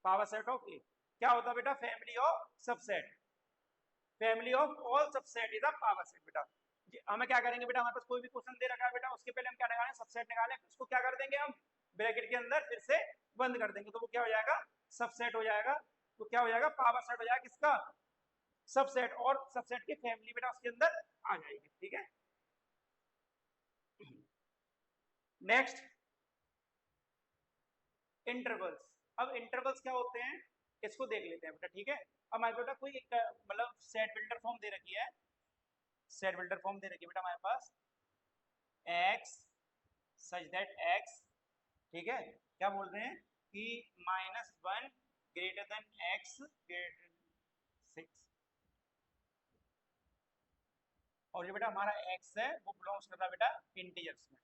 [SPEAKER 1] पावर सेट ऑफ ए क्या होता है बेटा, family of subset, family of all subset is a power set बेटा। हमें क्या करेंगे बेटा, हमारे पास कोई भी क्वेश्चन दे रखा है बेटा, उसके पहले हम क्या निकालें, सबसेट निकालें, उसको क्या कर देंगे हम ब्रैकेट के अंदर फिर से बंद कर देंगे, तो वो क्या हो जाएगा सबसेट हो जाएगा। तो क्या हो जाएगा पावर सेट हो जाएगा किसका, सबसेट, और सबसेट की फैमिली बेटा उसके अंदर आ जाएगी। ठीक है, नेक्स्ट इंटरवल्स। अब इंटरवल्स क्या होते हैं इसको देख लेते हैं बेटा। ठीक है, अब हमारे बेटा कोई मतलब सेट बिल्डर फॉर्म दे रखी है, सेट बिल्डर फॉर्म दे रखी है बेटा हमारे पास x सच दैट x, ठीक है, क्या बोल रहे हैं कि -1 ग्रेटर देन x ग्रेटर 6, और ये बेटा हमारा x है वो बिलोंग्स कर रहा है बेटा इंटीजर्स में।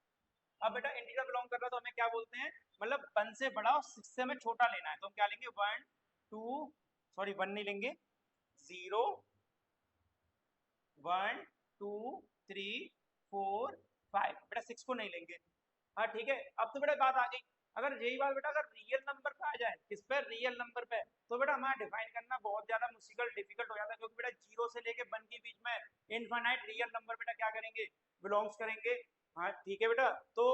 [SPEAKER 1] अब बेटा इंटीजर बिलोंग कर रहा है तो हमें क्या बोलते हैं, मतलब 1 से बड़ा और 6 से हमें छोटा लेना है, तो हम क्या लेंगे 1 2, सॉरी 1 नहीं लेंगे, 0 1 2 3 4 5, बेटा 6 को नहीं लेंगे। हाँ ठीक है, अब तो बेटा बात आ गई, अगर यही बात बेटा अगर रियल नंबर पे आ जाए, किस पे, रियल नंबर पे, तो बेटा हमारा डिफाइन करना बहुत ज्यादा मुश्किल डिफिकल्ट हो जाता है, क्योंकि बेटा 0 से लेके 1 के बीच में इनफाइनाइट रियल नंबर बेटा क्या करेंगे, बिलोंग्स करेंगे। हाँ ठीक है बेटा, तो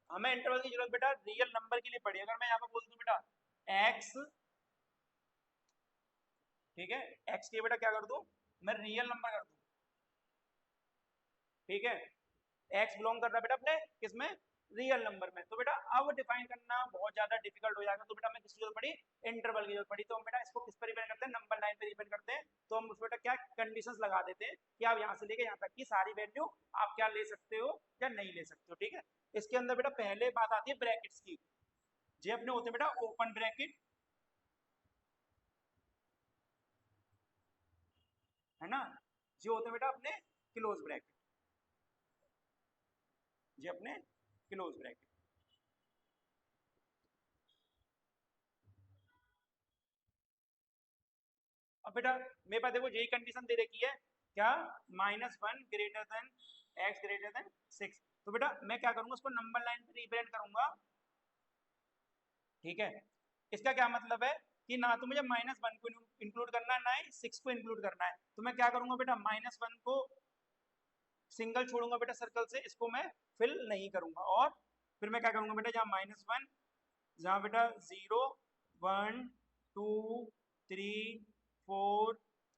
[SPEAKER 1] हमें इंटरवल की जरूरत बेटा रियल नंबर के लिए पड़ी। अगर मैं यहाँ पे बोल दूं बेटा x, ठीक है, x के बेटा क्या कर दूं, मैं रियल नंबर कर दूं, ठीक है, x बिलोंग कर रहा है बेटा अपने किसमें, रियल नंबर में, तो बेटा अब डिफाइन करना बहुत ज्यादा डिफिकल्ट हो जाएगा, तो बेटा हमें किसकी जरूरत पड़ी, इंटरवल की जरूरत पड़ी। तो हम बेटा इसको किस पर डिपेंड करते हैं, नंबर लाइन पे डिपेंड करते हैं। तो हम उस बेटा क्या कंडीशंस लगा देते हैं कि आप यहाँ से लेके यहाँ तक की सारी वैल्यू आप क्या ले सकते हो या नहीं ले सकते हो। ठीक है, इसके अंदर बेटा पहले बात आती है ब्रैकेट्स की, जे अपने होते हैं बेटा ओपन ब्रैकेट, है ना, जो होते हैं बेटा अपने क्लोज ब्रैकेट, जे अपने क्लोज ब्रैकेट। अब बेटा मेरे पास देखो यही कंडीशन दे रखी है, क्या, -1 greater than x greater than 6, तो बेटा मैं क्या करूंगा उसको नंबर लाइन पे रिप्रेजेंट करूंगा। ठीक है, इसका क्या मतलब है कि ना तो मुझे -1 को इंक्लूड करना है ना ही 6 को इंक्लूड करना है, तो मैं क्या करूंगा बेटा -1 को सिंगल छोड़ूंगा बेटा सर्कल से, इसको मैं फिल नहीं करूंगा, और फिर मैं क्या करूंगा बेटा जहाँ -1, जहाँ बेटा 0 1 2 3 4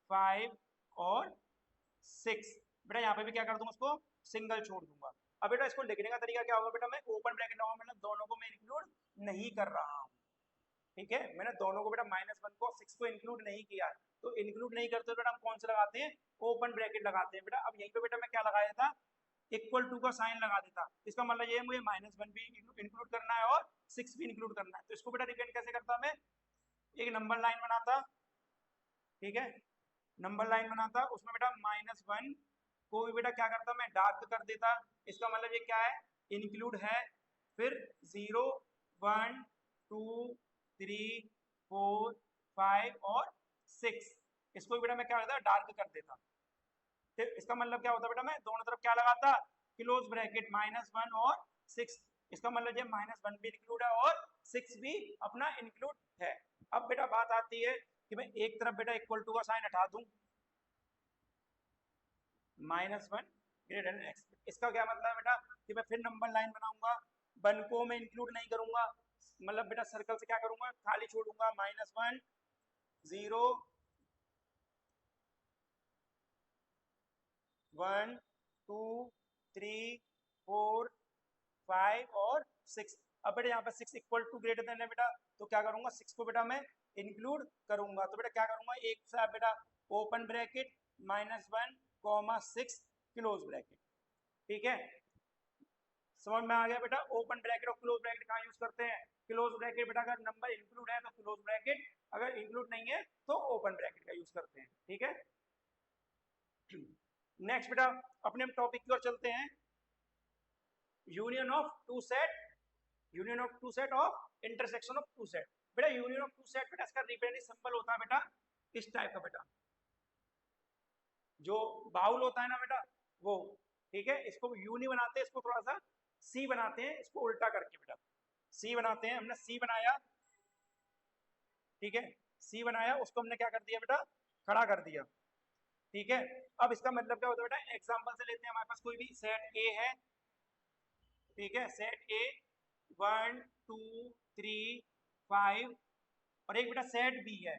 [SPEAKER 1] 5 और 6, बेटा यहाँ पे भी क्या कर दूंगा उसको सिंगल छोड़ दूंगा। अब बेटा इसको लिखने का तरीका क्या होगा बेटा, मैं ओपन ब्रैकेट लगाऊंगा, मतलब दोनों को मैं इंक्लूड नहीं कर रहा हूँ। ठीक है, मैंने दोनों को बेटा -1 को 6 को इंक्लूड नहीं किया, तो इंक्लूड नहीं करते बेटा हम कौन से लगाते हैं, ओपन ब्रैकेट लगाते हैं बेटा। अब यहीं पे बेटा मैं क्या लगाया था, इक्वल टू का साइन लगा देता, इसका मतलब ये मुझे -1 भी इंक्लूड करना है और 6 भी इंक्लूड करना है, तो इसको बेटा डिपेंड कैसे करता, मैं एक नंबर लाइन बनाता, ठीक है, नंबर लाइन बनाता, उसमें बेटा -1 को भी बेटा क्या करता, मैं डार्क कर देता, इसका मतलब ये क्या है, इंक्लूड है, फिर 0 1 2 3 4 5 और 6, इसको भी बेटा मैं क्या करता, डार्क कर देता। तो इसका मतलब क्या होता बेटा, मैं दोनों तरफ क्या लगाता, क्लोज ब्रैकेट -1 और 6, इसका मतलब ये -1 भी इंक्लूड है और 6 भी अपना इंक्लूड है। अब बेटा बात आती है कि मैं एक तरफ बेटा इक्वल टू का साइन हटा दूं, -1 ग्रेटर देन x, इसका क्या मतलब है बेटा कि मैं फिर नंबर लाइन बनाऊंगा, 1 को मैं इंक्लूड नहीं करूंगा, मतलब बेटा सर्कल से क्या करूंगा, खाली छोड़ूंगा, -1 0 1 2 3 4 5 और 6। अब बेटा यहाँ पे 6 इक्वल टू ग्रेटर देन है बेटा, तो क्या करूंगा 6 को बेटा मैं इंक्लूड करूंगा, तो बेटा क्या करूंगा, एक सा बेटा ओपन ब्रैकेट -1 6 क्लोज ब्रैकेट। ठीक है, समझ में आ गया बेटा, ओपन ब्रैकेट और क्लोज ब्रैकेट कहाँ यूज करते हैं, क्लोज ब्रैकेट बेटा अगर नंबर इंक्लूड है तो क्लोज ब्रैकेट, अगर इंक्लूड नहीं है तो ओपन ब्रैकेट का यूज करते हैं। ठीक है, नेक्स्ट बेटा अपने हम टॉपिक की ओर चलते हैं, union of two set, union of two set of intersection of two set. बेटा यूनियन ऑफ टू सेट बेटा इसका रिप्रेजेंटेटिव सिंबल होता है बेटा इस टाइप का बेटा, जो बाउल होता है ना बेटा वो, ठीक है, इसको यू नहीं बनाते, इसको थोड़ा सा सी बनाते हैं, इसको उल्टा करके बेटा सी बनाते हैं, हमने सी बनाया, ठीक है, सी बनाया, उसको हमने क्या कर दिया बेटा, खड़ा कर दिया। ठीक है, अब इसका मतलब क्या होता है बेटा, एग्जांपल से लेते हैं, हमारे पास कोई भी सेट ए है, ठीक है, सेट ए 1 2 3 5, और एक बेटा सेट बी है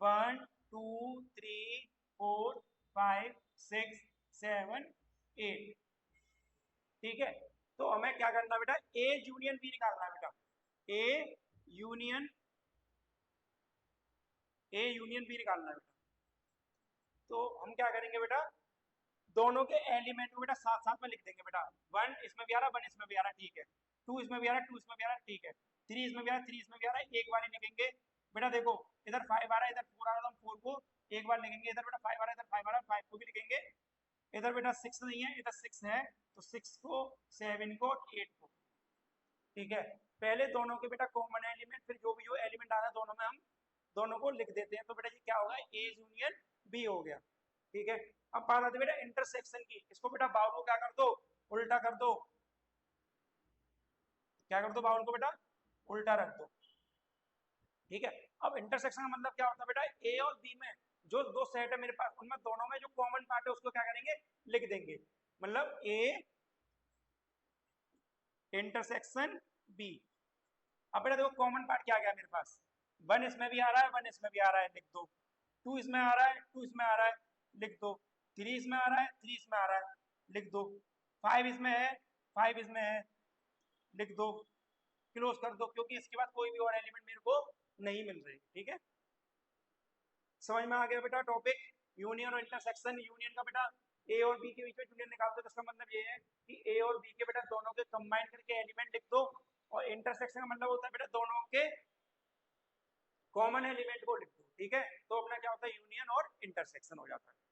[SPEAKER 1] 1 2 3 4 5 6 7 8। ठीक है, तो हमें क्या करना बेटा, ए यूनियन बी निकालना है बेटा। ए यूनियन बी निकालना है बेटा। तो हम क्या करेंगे बेटा, दोनों के एलिमेंट को बेटा साथ साथ में लिख देंगे बेटा। 1 इसमें भी आ रहा, 1 इसमें भी आ रहा, ठीक है। 2 इसमें भी आ रहा, 2 इसमें भी आ रहा, ठीक है। 3 इसमें भी आ रहा, 3 इसमें भी आ रहा है, एक बार ही लिखेंगे बेटा। देखो इधर 5 आ रहा है, इधर 4 आ रहा है, तो हम 4 को एक बार लिखेंगे। इधर बेटा 5 आ रहा है, इधर 5 आ रहा है, 5 को भी लिखेंगे। इधर बेटा 6 नहीं है, इधर 6 है, तो 6 को, 7 को, 8 को। ठीक है, पहले दोनों के बेटा कॉमन एलिमेंट, फिर जो भी जो एलिमेंट आ रहा है दोनों में हम दोनों को लिख देते हैं। तो बेटा ये क्या होगा, ए यूनियन बी हो गया। ठीक है, अब बात आती है बेटा इंटरसेक्शन की। इसको बेटा बाउल को क्या कर दो, उल्टा कर दो। क्या कर दो, बाउल को बेटा उल्टा रख दो। ठीक है, अब इंटरसेक्शन का मतलब क्या होता है बेटा, ए और बी में जो दो सेट है मेरे पास, उनमें दोनों में जो कॉमन पार्ट है उसको क्या करेंगे, लिख देंगे। मतलब ए इंटरसेक्शन बी। अब बेटा देखो कॉमन पार्ट क्या गया मेरे पास, 1 इसमें भी आ रहा है, 1 इसमें भी आ रहा है, लिख दो। 2 इसमें आ रहा है, 2 इसमें आ रहा है, लिख दो। 3 इसमें आ रहा है, 3 इसमें आ रहा है, लिख दो। 5 इसमें है, 5 इसमें है, लिख दो। क्लोज कर दो, क्योंकि इसके बाद कोई भी और एलिमेंट मेरे को नहीं मिल रही। ठीक है, समझ में आ गया बेटा टॉपिक। यूनियन और इंटरसेक्शन, यूनियन का बेटा ए और बी के बीच में यूनियन निकालते तो इसका मतलब ये है कि ए और बी के बेटा दोनों के कंबाइन करके एलिमेंट लिख दो। और इंटरसेक्शन का मतलब होता है बेटा दोनों के कॉमन एलिमेंट को लिख दो। ठीक है, तो अपना क्या होता है, यूनियन और इंटरसेक्शन हो जाता है।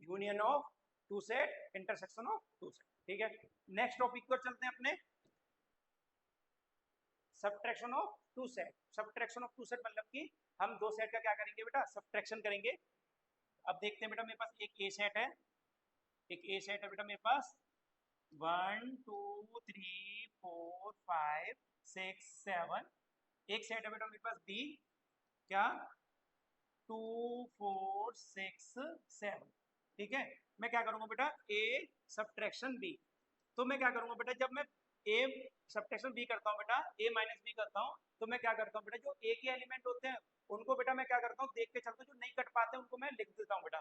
[SPEAKER 1] Union of two set, intersection of two set. ठीक है, नेक्स्ट टॉपिक पर चलते हैं अपने, subtraction of two set. Subtraction of two set मतलब कि हम दो सेट का क्या करेंगे बेटा, सब्ट्रैक्शन करेंगे। अब देखते हैं बेटा, मेरे पास एक ए सेट है, एक ए सेट है बेटा मेरे पास, 1 2 3 4 5 6 7। एक सेट है बेटा मेरे पास बी, क्या, 2 4 6 7। ठीक है, मैं क्या करूंगा बेटा, ए सब्ट्रैक्शन बी। तो मैं क्या करूंगा बेटा, जब मैं ए सब्ट्रैक्शन बी करता हूँ बेटा, ए माइनस बी करता हूँ, तो मैं क्या करता हूँ बेटा, जो ए के एलिमेंट होते हैं उनको बेटा मैं क्या करता हूँ, देख के चलता हूँ, जो नहीं कट पाते उनको मैं लिख देता हूँ बेटा।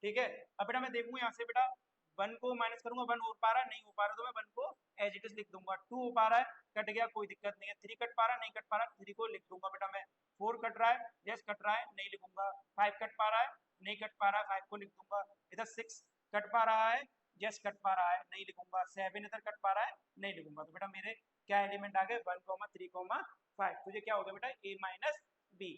[SPEAKER 1] ठीक है, अब बेटा मैं देखूँ यहाँ से बेटा, 1 को माइनस करूंगा, 1 हो पा रहा है, नहीं हो पा रहा, तो मैं 1 को एज इट इज लिख दूंगा। 2 हो पा रहा है, कट गया, कोई दिक्कत नहीं है। 3 कट पा रहा है, नहीं कट पा रहा, 3 को लिख दूंगा बेटा मैं। 4 कट रहा है, यस कट रहा है, नहीं लिखूंगा। 5 कट पा रहा है, नहीं कट पा रहा है, 5 को लिख दूंगा। इधर 6 कट पा रहा है, यस कट पा रहा है, नहीं लिखूंगा। 7 इधर कट पा रहा है, नहीं लिखूंगा। तो बेटा मेरे क्या एलिमेंट आ गए, 1 3 5। तो ये क्या हो गया बेटा, ए माइनस बी।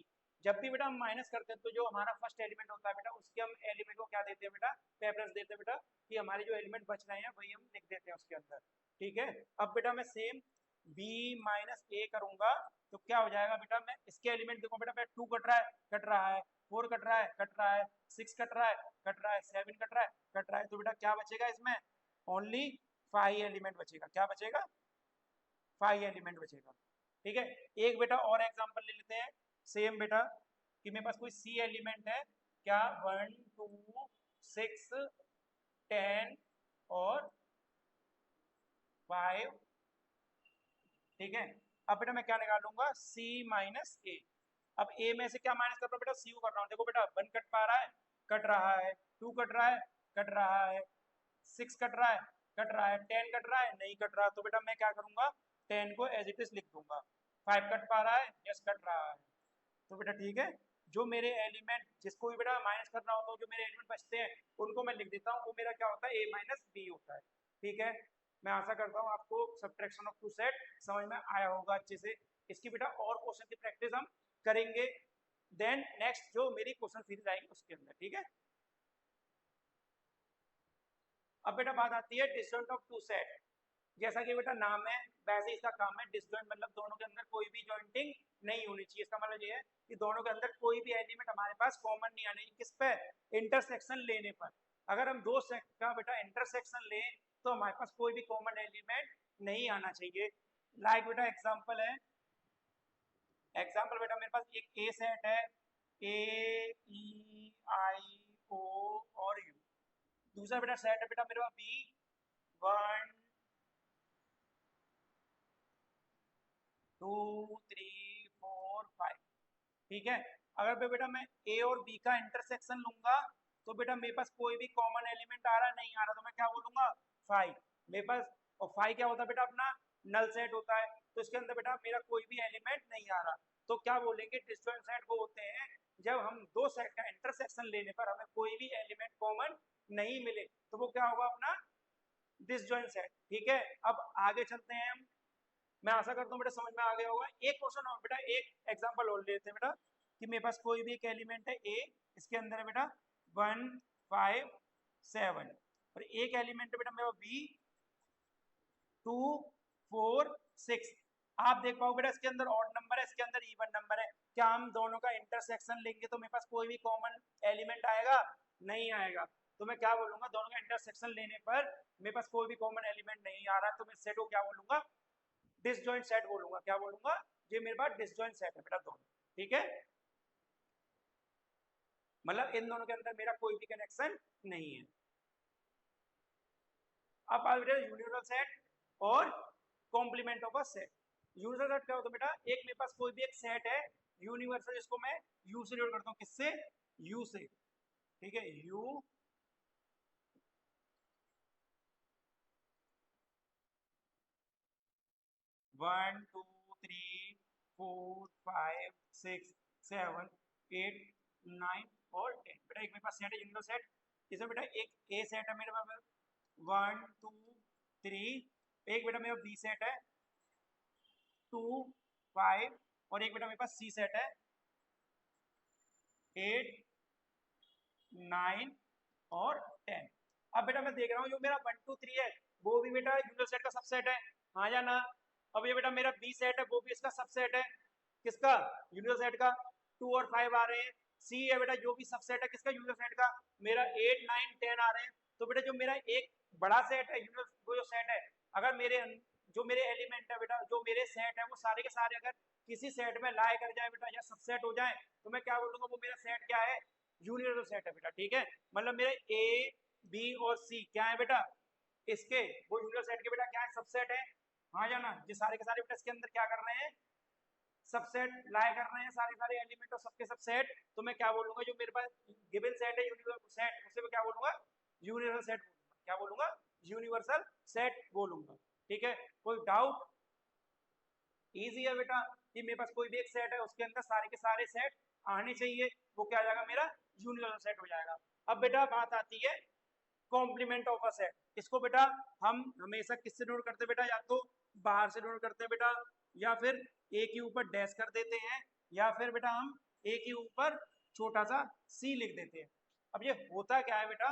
[SPEAKER 1] जब भी बेटा हम माइनस करते हैं तो जो हमारा फर्स्ट एलिमेंट होता है बेटा, उसके हम एलिमेंट को क्या देते हैं बेटा, प्रेफरेंस देते हैं बेटा, कि हमारे जो एलिमेंट बच रहे हैं वही हम लिख देते हैं उसके अंदर। ठीक है, अब बेटा मैं सेम बी माइनस ए करूंगा, तो क्या हो जाएगा बेटा, मैं इसके एलिमेंट देखो बेटा, 2 कट रहा है, कट रहा है, 4 कट रहा है, कट रहा है, 6 कट रहा है, कट रहा है, 7 कट रहा है, कट रहा है। तो बेटा क्या बचेगा इसमें, ओनली 5 एलिमेंट बचेगा। क्या बचेगा, 5 एलिमेंट बचेगा। ठीक है, एक बेटा और एग्जांपल ले लेते हैं, सेम बेटा, कि मेरे पास कोई सी एलिमेंट है, क्या, 1 2 6 10 और 5। ठीक है, अब बेटा मैं क्या निकालूंगा, सी माइनस ए। अब ए में से क्या माइनस कर रहा हूँ बेटा, सी को कर रहा हूँ। देखो बेटा 1 कट पा रहा है, कट रहा है, 2 कट रहा है, कट रहा है, 6 कट रहा है, कट रहा है, 10 कट रहा है, नहीं कट रहा। तो बेटा मैं क्या करूंगा, 10 को एज इट इज लिख दूंगा। 5 कट पा रहा है, यस कट रहा है। तो बेटा ठीक है, जो मेरे एलिमेंट जिसको भी बेटा माइनस करना होता है, जो मेरे एलिमेंट बचते हैं उनको मैं लिख देता हूँ, वो मेरा क्या होता है, ए माइनस बी होता है। ठीक है, मैं आशा करता हूँ आपको सब्ट्रैक्शन ऑफ टू सेट समझ में आया होगा अच्छे से। इसकी बेटा और क्वेश्चन की प्रैक्टिस हम करेंगे, देन नेक्स्ट जो मेरी क्वेश्चन सीरीज आएगी उसके अंदर। ठीक है, अब बेटा बात आती है डिस्टेंस ऑफ टू सेट। जैसा कि बेटा नाम है वैसे इसका काम है, डिसजॉइंट मतलब दोनों के अंदर कोई भी जॉइंटिंग नहीं होनी चाहिए। इसका मतलब ये है कि दोनों के अंदर कोई भी एलिमेंट हमारे पास कॉमन नहीं आने, किस पे, इंटरसेक्शन लेने पर। अगर हम दो सेट का बेटा इंटरसेक्शन लें तो हमारे पास कोई भी कॉमन एलिमेंट नहीं आना चाहिए। लाइक बेटा एग्जांपल है, एग्जांपल बेटा मेरे पास एक ए सेट है, ए ई आई ओ और यू। दूसरा बेटा सेट है बेटा मेरे पास बी 1 2 3 4 5, ठीक है। अगर बेटा मैं ए और बी का इंटरसेक्शन लूंगा तो बेटा मेरे पास कोई भी कॉमन एलिमेंट आ रहा नहीं आ रहा, तो मैं क्या बोलूंगा 5 मेरे पास। और 5 क्या होता है बेटा अपना नल सेट होता है, तो इसके अंदर बेटा मेरा कोई भी एलिमेंट नहीं आ रहा, तो क्या बोलेंगे डिसजॉइंट सेट वो होते हैं जब हम दो सेट का इंटरसेक्शन लेने पर हमें कोई भी एलिमेंट कॉमन नहीं मिले, तो वो क्या होगा अपना डिसजॉइंट सेट, ठीक है। अब आगे चलते हैं हम, मैं आशा करता हूँ बेटा समझ में आ गया होगा। एक क्वेश्चन और बेटा, एक एग्जांपल और लेते हैं बेटा कि मेरे पास कोई भी एक एलिमेंट है ए, इसके अंदर है बेटा 1 5 7, और एक एलिमेंट है बेटा मेरा बी 2 4 6। आप देख पाओ बेटा इसके अंदर ऑड नंबर है, इसके अंदर इवन नंबर है, क्या हम दोनों का इंटरसेक्शन लेंगे तो मेरे पास कोई भी कॉमन एलिमेंट आएगा नहीं आएगा, तो मैं क्या बोलूंगा दोनों का इंटरसेक्शन लेने पर मेरे पास कोई भी कॉमन एलिमेंट नहीं आ रहा, तो मैं सेट को क्या बोलूंगा डिसजॉइंट सेट बोलूंगा। क्या बोलूंगा, ये मेरे पास डिसजॉइंट सेट है बेटा दोनों, ठीक है, मतलब इन दोनों के अंदर मेरा कोई भी कनेक्शन नहीं है। अब बात बेटा यूनिवर्सल सेट और complement of a set. Universal set क्या होता है बेटा, एक मेरे पास कोई भी एक सेट है यूनिवर्सल, जिसको मैं यू से डिनोट करता हूँ, किससे यू से, ठीक है, यू 1 2 3 4 5 6 7 8 9 और 10। बेटा एक मेरे पास सेट है यूनिवर्सल सेट, इसमें बेटा एक ए सेट है मेरे पास 1 2 3, एक बेटा मेरा बी सेट है 2 5, और एक बेटा मेरे पास सी सेट है 8 9 और 10। अब बेटा मैं देख रहा हूँ जो मेरा 1 2 3 है वो भी बेटा यूनिवर्सल सेट का सबसेट है, हाँ या ना। अब ये बेटा मेरा बी सेट है वो भी इसका सबसेट है, किसका यूनिवर्सल सेट का, 2 और 5 आ रहे हैं। सी है बेटा जो भी सबसेट है किसका यूनिवर्सल सेट का, मेरा 8 9 10 आ रहे हैं। तो बेटा जो मेरा एक बड़ा सेट है वो जो सेट है, अगर मेरे जो मेरे एलिमेंट है बेटा, जो मेरे सेट है वो सारे के सारे अगर किसी सेट में लाई कर जाए बेटा या सबसेट हो जाए, तो मैं क्या बोलूंगा वो मेरा सेट क्या है यूनिवर्सल सेट है बेटा, ठीक है। मतलब मेरे ए बी और सी क्या है बेटा इसके वो यूनिवर्सल सेट के बेटा क्या है सबसेट है, हाँ या ना। ये सारे के सारे बेटा इसके अंदर क्या कर रहे हैं सबसेट लाए कर रहे हैं सारे सारे एलिमेंट और सबके सब सेट, तो मैं क्या बोलूंगा जो मेरे पास गिवन सेट है यूनिवर्सल सेट उसे मैं क्या बोलूंगा यूनिवर्सल सेट बोलूंगा, क्या बोलूंगा यूनिवर्सल सेट बोलूंगा, ठीक है। कोई डाउट, इजी है बेटा कि मेरे पास कोई भी एक सेट है उसके अंदर सारे के सारे सेट आने चाहिए, वो क्या आ जाएगा मेरा यूनिवर्सल सेट हो जाएगा। अब बेटा बात आती है कॉम्प्लीमेंट ऑफ अ सेट, इसको बेटा हम हमेशा किससे नोट करते हैं बेटा, या तो बाहर से नोट करते हैं बेटा, या फिर ए के ऊपर डैश कर देते हैं, या फिर बेटा हम ए के ऊपर छोटा सा सी लिख देते हैं। अब ये होता क्या है बेटा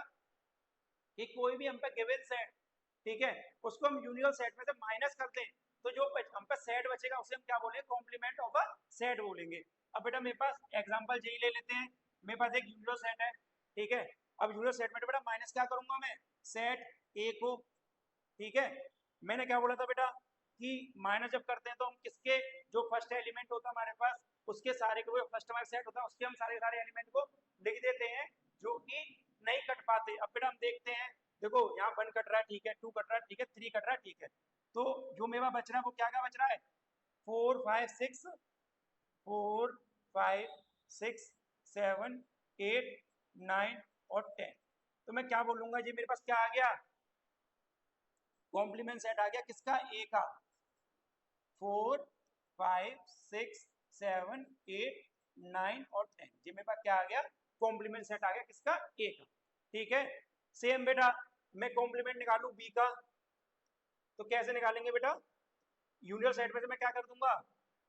[SPEAKER 1] कि कोई भी हम पे गिवन सेट, ठीक है, उसको हम यूनिवर्सल सेट में से माइनस कर दें तो जो हम पे सेट बचेगा उसे हम क्या बोलेंगे कॉम्प्लीमेंट ऑफ अ सेट बोलेंगे। अब बेटा मेरे पास एग्जांपल यही ले लेते हैं, मेरे पास एक यूनिवर्सल सेट है, ठीक है। अब यूनिवर्सल सेट में बेटा माइनस क्या करूंगा मैं सेट ए को, ठीक है। मैंने क्या बोला था बेटा कि माइनस जब करते हैं तो हम किसके जो फर्स्ट एलिमेंट होता है हमारे पास उसके सारे को फर्स्ट हमारा सेट होता है उसके हम सारे सारे एलिमेंट को लिख देते हैं जो कि नहीं कट पाते। अब बेटा हम देखते हैं, देखो यहाँ 1 कट रहा है ठीक है, 2 कट रहा है ठीक है, 3 कट रहा है ठीक है, तो जो मेरा बच रहा है वो क्या क्या बच रहा है 4 5 6 4 5 6 7 8 9 और 10। तो मैं क्या बोलूंगा जी मेरे पास क्या आ गया कॉम्प्लीमेंट सेट आ गया किसका ए का 4 5 6 7 8 9 और 10, जी मेरे पास क्या आ गया कॉम्प्लीमेंट सेट आ गया किसका ए का, ठीक है। सेम बेटा मैं कॉम्प्लीमेंट निकालू बी का, तो कैसे निकालेंगे बेटा यूनिवर्सल सेट में से मैं क्या कर दूंगा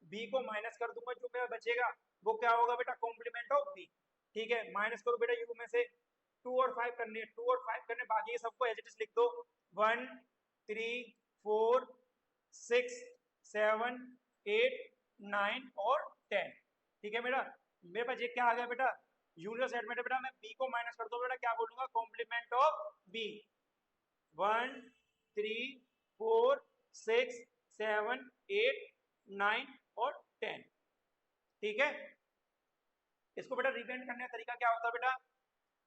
[SPEAKER 1] बी को माइनस कर दूंगा, जो मेरा बचेगा वो क्या होगा बेटा कॉम्प्लीमेंट ऑफ बी, ठीक है। माइनस करो बेटा यू में से 2 और 5 करने 2 और 5 करने बाकी सबको एज इट इज लिख दो 1 3 4 6 7 8 9 और 10, ठीक है बेटा। मेरे पास ये क्या आ गया बेटा यूनिवर्सल सेट में बेटा मैं बी को माइनस कर दो बेटा क्या बोलूंगा कॉम्प्लीमेंट ऑफ बी 1 3 4 6 7 8 9 और 10, ठीक है। इसको बेटा रिप्रेजेंट करने का तरीका क्या होता है बेटा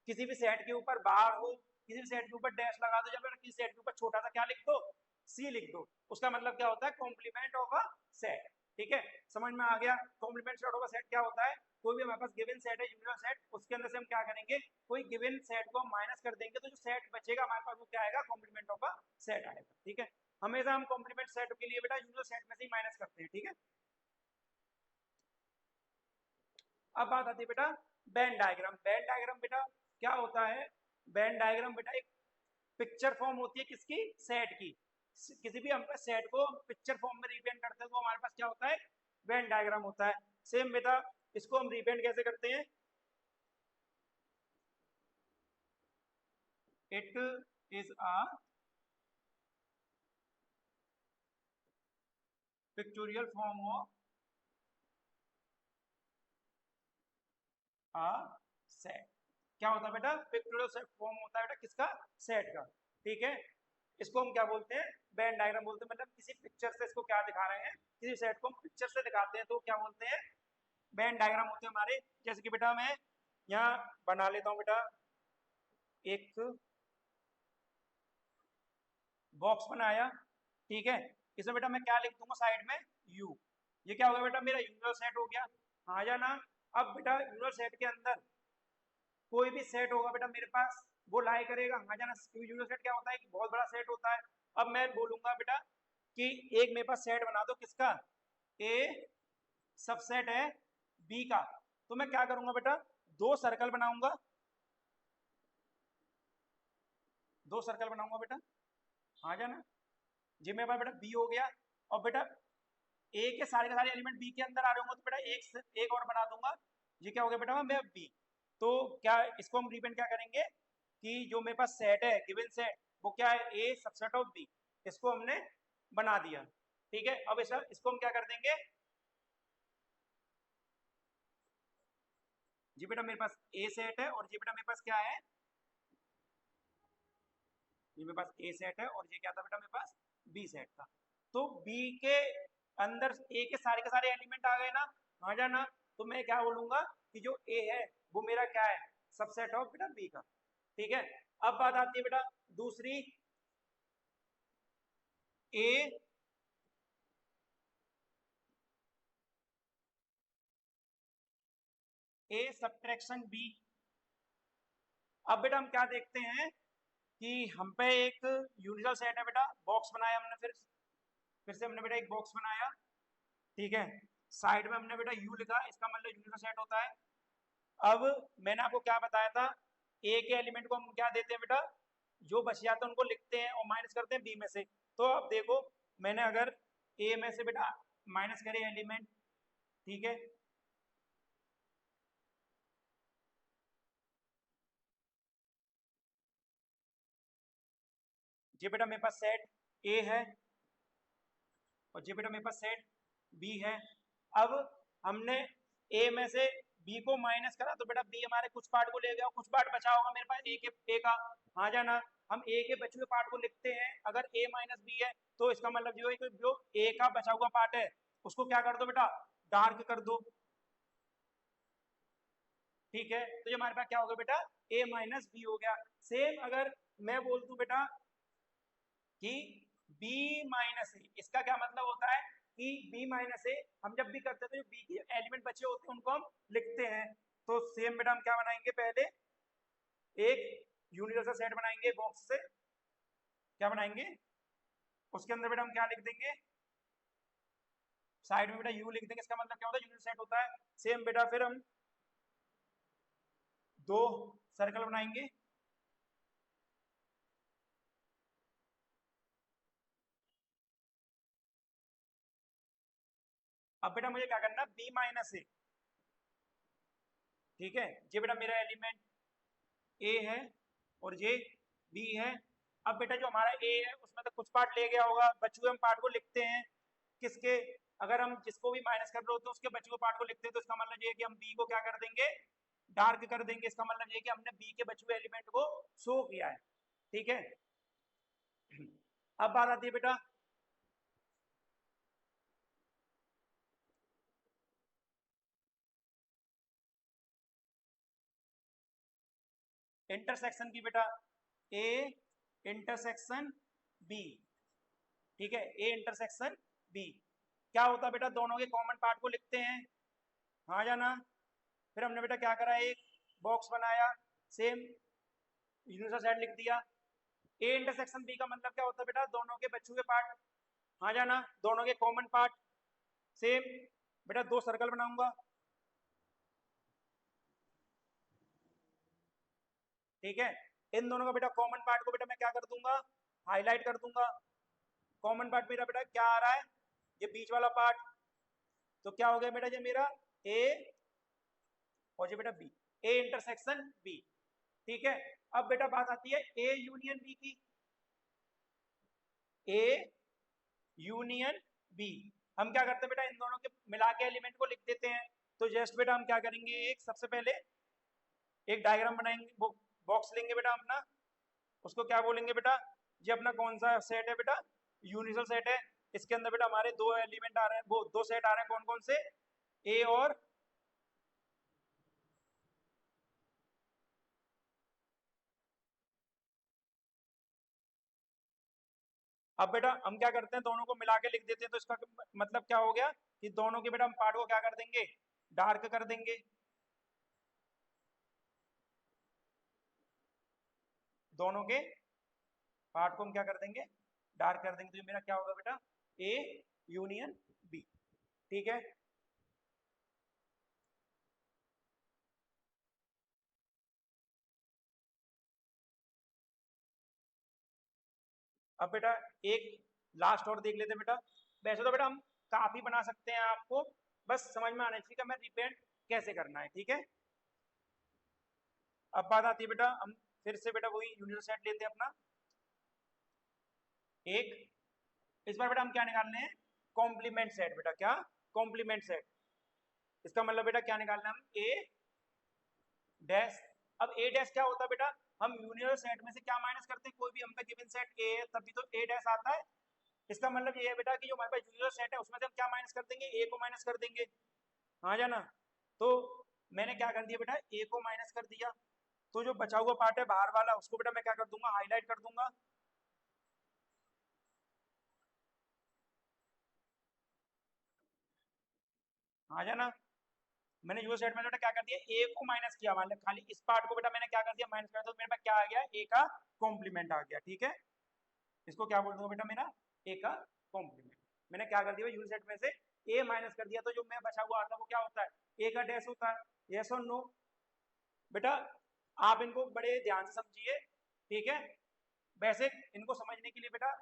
[SPEAKER 1] किसी भी सेट के ऊपर बार हो किसी भी सेट के ऊपर डैश लगा दो, या फिर किसी सेट के ऊपर छोटा सा क्या लिख दो, सी लिख दो, उसका मतलब क्या होता है, कॉम्प्लीमेंट ऑफ अ सेट। ठीक है, समझ में आ गया। Complement set of a set क्या होता है, कोई भी हमारे पास गिवन सेट है, यूनिवर्सल सेट, उसके अंदर से हम क्या करेंगे, कोई गिवन सेट को हम माइनस कर देंगे, तो जो सेट बचेगा हमारे पास वो क्या आएगा, कॉम्प्लीमेंट ऑफ अ सेट आएगा। ठीक है, हमेशा हम कॉम्प्लीमेंट सेट के लिए बेटा यूनिवर्सल सेट में से ही माइनस करते हैं। ठीक है, अब बात आती है बेटा वेन डायग्राम। वेन डायग्राम बेटा क्या होता है, वेन डायग्राम बेटा एक पिक्चर फॉर्म होती है किसकी, सेट की। किसी भी हम सेट को पिक्चर फॉर्म में रिप्रेजेंट करते हैं तो हमारे पास क्या होता है, वेन डायग्राम होता है। सेम बेटा इसको हम रिप्रेजेंट कैसे करते हैं, it is a pictorial form of a set. क्या होता है बेटा, पिक्टोरियल सेट फॉर्म होता है बेटा किसका, सेट का। ठीक है, इसको हम क्या बोलते हैं, वेन डायग्राम बोलते हैं। मतलब किसी पिक्चर से इसको क्या दिखा रहे हैं, किसी सेट को हम पिक्चर से दिखाते हैं तो क्या बोलते हैं, वेन डायग्राम होते हैं हमारे। जैसे कि बेटा मैं यहाँ बना लेता हूँ बेटा, एक बॉक्स बनाया। ठीक है, इसमें बेटा मैं क्या लिख दूंगा साइड में, यू। ये क्या होगा बेटा, मेरा यूनिवर्सल सेट हो गया। हाँ या ना। अब बेटा यूनिवर्सल सेट के अंदर कोई भी सेट होगा बेटा मेरे पास, वो लाई करेगा। हाँ जाना, यूनिवर्सल सेट क्या होता है, एक बहुत बड़ा सेट होता है। अब मैं बोलूंगा बेटा कि एक मेरे पास सेट बना दो किसका, ए सबसेट है बी का। तो मैं क्या करूंगा बेटा, दो सर्कल बनाऊंगा, दो सर्कल बनाऊंगा बेटा। हाँ जाना, जी मेरे पास बेटा बी हो गया। और बेटा ए के सारे एलिमेंट बी के अंदर आ रहे होंगे तो बेटा एक और बना दूंगा। ये क्या हो गया बेटा, मैं बी। तो क्या इसको हम रिप्रेजेंट क्या करेंगे कि जो मेरे पास सेट है, गिवन सेट, वो क्या है, ए सबसेट ऑफ बी। इसको हमने बना दिया। ठीक है, अब इसको हम क्या कर देंगे, जी बेटा मेरे पास ए सेट है, और जी बेटा मेरे पास क्या है, ये मेरे पास ए सेट है, और ये क्या था बेटा मेरे पास, बी सेट था। तो बी के अंदर ए के सारे एलिमेंट आ गए ना, आ जाना। तो मैं क्या बोलूंगा कि जो ए है वो मेरा क्या है, सबसेट ऑफ बेटा बी का। ठीक है, अब बात आती है बेटा दूसरी, ए ए सब्ट्रैक्शन बी। अब बेटा हम क्या देखते हैं कि हम पे एक यूनिवर्सल सेट है बेटा, बॉक्स बनाया हमने, फिर से हमने बेटा एक बॉक्स बनाया। ठीक है, साइड में हमने बेटा यू लिखा, इसका मतलब यूनिवर्सल सेट होता है। अब मैंने आपको क्या बताया था, ए के एलिमेंट को हम क्या देते हैं बेटा, जो बच जाता है उनको लिखते हैं और माइनस करते हैं बी में से। तो अब देखो मैंने अगर ए में से बेटा माइनस करे एलिमेंट, ठीक है, ये बेटा मेरे पास सेट ए है, और ये बेटा मेरे पास सेट बी है। अब हमने ए में से बी को माइनस करा तो बेटा बी हमारे कुछ पार्ट को ले गया, कुछ पार्ट बचा होगा मेरे पास ए का। हाँ जाना, हम ए के बचे हुए पार्ट को लिखते हैं। अगर ए माइनस बी है तो इसका मतलब जो है कि जो ए का बचा हुआ पार्ट है उसको क्या कर दो बेटा, डार्क कर दो। ठीक है, तो ये हमारे पास क्या होगा बेटा, ए माइनस बी हो गया। सेम अगर मैं बोल दूं बेटा कि b माइनस ए, इसका क्या मतलब होता है कि b माइनस ए हम जब भी करते हैं तो जो b के एलिमेंट बचे होते हैं उनको हम लिखते हैं। तो सेम बेटा हम क्या बनाएंगे, पहले एक यूनिवर्सल सेट बनाएंगे बॉक्स से, क्या बनाएंगे, उसके अंदर बेटा हम क्या लिख देंगे, साइड में बेटा u लिख देंगे। इसका मतलब क्या होता है, यूनिवर्सल सेट होता है। सेम बेटा फिर हम दो सर्कल बनाएंगे, अब बेटा मुझे क्या करना, b माइनस ए। ठीक है, ये बेटा मेरा एलिमेंट ए है और ये बी है। अब बेटा जो हमारा ए है उसमें तो कुछ पार्ट ले गया होगा, बचे हुए हम पार्ट को लिखते हैं किसके, अगर हम जिसको भी माइनस कर रहे होते हैं उसके बचे हुए पार्ट को लिखते हैं, तो इसका मतलब ये है कि हम बी को क्या कर देंगे, डार्क कर देंगे। इसका मतलब ये है कि हमने बी के बचे हुए एलिमेंट को शो किया है। ठीक है, अब बात आती है बेटा इंटरसेक्शन की। बेटा ए इंटरसेक्शन बी, ठीक है, ए इंटरसेक्शन बी। क्या होता है बेटा, दोनों के कॉमन पार्ट को लिखते हैं, हाँ या ना। फिर हमने बेटा क्या करा, एक बॉक्स बनाया, सेम यूनिवर्सल सेट लिख दिया। ए इंटरसेक्शन बी का मतलब क्या होता है बेटा, दोनों के बच्चों के पार्ट, हाँ या ना, दोनों के कॉमन पार्ट। सेम बेटा दो सर्कल बनाऊंगा, ठीक है। इन दोनों का बेटा कॉमन पार्ट को बेटा मैं क्या कर दूंगा, हाईलाइट कर दूंगा। कॉमन पार्ट मेरा बेटा क्या आ रहा है, ये बीच वाला पार्ट। तो क्या हो गया बेटा, ये मेरा ए और ये बेटा बी, ए इंटरसेक्शन बी, ठीक है। अब बेटा बात आती है ए यूनियन बी की, ए यूनियन बी। हम क्या करते हैं बेटा, इन दोनों के मिला के एलिमेंट को लिख देते हैं। तो जस्ट बेटा हम क्या करेंगे, एक सबसे पहले एक डायग्राम बनाएंगे, बॉक्स लेंगे बेटा अपना, उसको क्या बोलेंगे बेटा, ये अपना कौन सा सेट है बेटा, यूनिवर्सल सेट है। इसके अंदर बेटा हमारे दो एलिमेंट आ रहे हैं, वो दो सेट आ रहे हैं, कौन कौन से, ए और अब बेटा हम क्या करते हैं, दोनों को मिला के लिख देते हैं। तो इसका मतलब क्या हो गया कि दोनों के बेटा हम पार्ट को क्या कर देंगे, डार्क कर देंगे। दोनों के पार्ट को हम क्या कर देंगे, डार्क कर देंगे। तो ये मेरा क्या होगा बेटा, ए यूनियन बी, ठीक है। अब बेटा एक लास्ट और देख लेते हैं बेटा। वैसे तो बेटा हम काफी बना सकते हैं, आपको बस समझ में आना चाहिए कि हमें रिपेंट कैसे करना है, ठीक है। अब बात आती है बेटा, हम फिर से बेटा वही यूनिवर्सल सेट लेते हैं अपना एक। इस बार बेटा हम क्या निकालने हैं, कॉम्प्लीमेंट सेट बेटा, क्या, कॉम्प्लीमेंट सेट। इसका मतलब बेटा क्या निकालना है, हम ए डैश। अब ए डैश क्या होता है बेटा, हम यूनिवर्सल सेट में से क्या माइनस करते हैं, कोई भी हमका गिवन सेट ए है तभी तो ए डैश आता है। इसका मतलब ये है बेटा कि जो हमारे पास यूनिवर्सल सेट है उसमें से हम क्या माइनस कर देंगे, ए को माइनस कर देंगे, हाँ जाना। तो मैंने क्या कर दिया बेटा, ए को माइनस कर दिया। तो जो बचा हुआ पार्ट है बाहर वाला, उसको बेटा मैं क्या कर दूंगा, हाईलाइट कर दूंगा, हाँ जाना। मैंने यूजर सेट में बेटा क्या कर दिया, ए को माइनस किया, मतलब खाली इस पार्ट को बेटा मैंने क्या कर दिया, माइनस कर दिया। तो मेरे पास क्या आ गया, ए का कॉम्प्लीमेंट आ गया, ठीक है। इसको क्या बोल दूंगा बेटा, मेरा ए का कॉम्प्लीमेंट। मैंने क्या कर दिया, यूजर सेट में से ए माइनस कर दिया, तो जो मैं बचा हुआ आता है वो क्या होता है, ए का डैश होता है, यस और नो। बेटा आप इनको बड़े ध्यान से समझिए, ठीक है। वैसे इनको समझने के लिए बेटा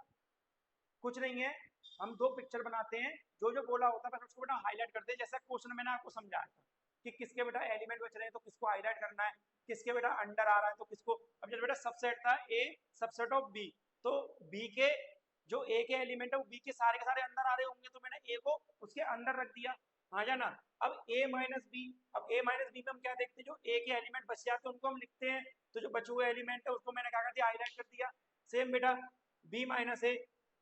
[SPEAKER 1] कुछ नहीं है, हम दो पिक्चर बनाते हैं, जो जो बोला होता है बस उसको बेटा हाईलाइट करते हैं। जैसा क्वेश्चन मैंने आपको समझाया था कि किसके बेटा एलिमेंट बच रहे हैं तो किसको हाईलाइट करना है, किसके बेटा अंडर आ रहा है तो किसको। अब जैसे बेटा सबसेट था ए सबसेट ऑफ बी, तो बी के जो ए के एलिमेंट है वो बी के सारे अंदर आ रहे होंगे, तो मैंने ए को उसके अंदर रख दिया, हाँ जाना। अब ए माइनस बी, अब ए माइनस बी में हम क्या देखते हैं, जो ए के एलिमेंट बच जाते हैं उनको हम लिखते हैं। तो जो बचे हुए एलिमेंट है उसको मैंने क्या कर दिया, हाईलाइट कर दिया। सेम बेटा बी माइनस ए,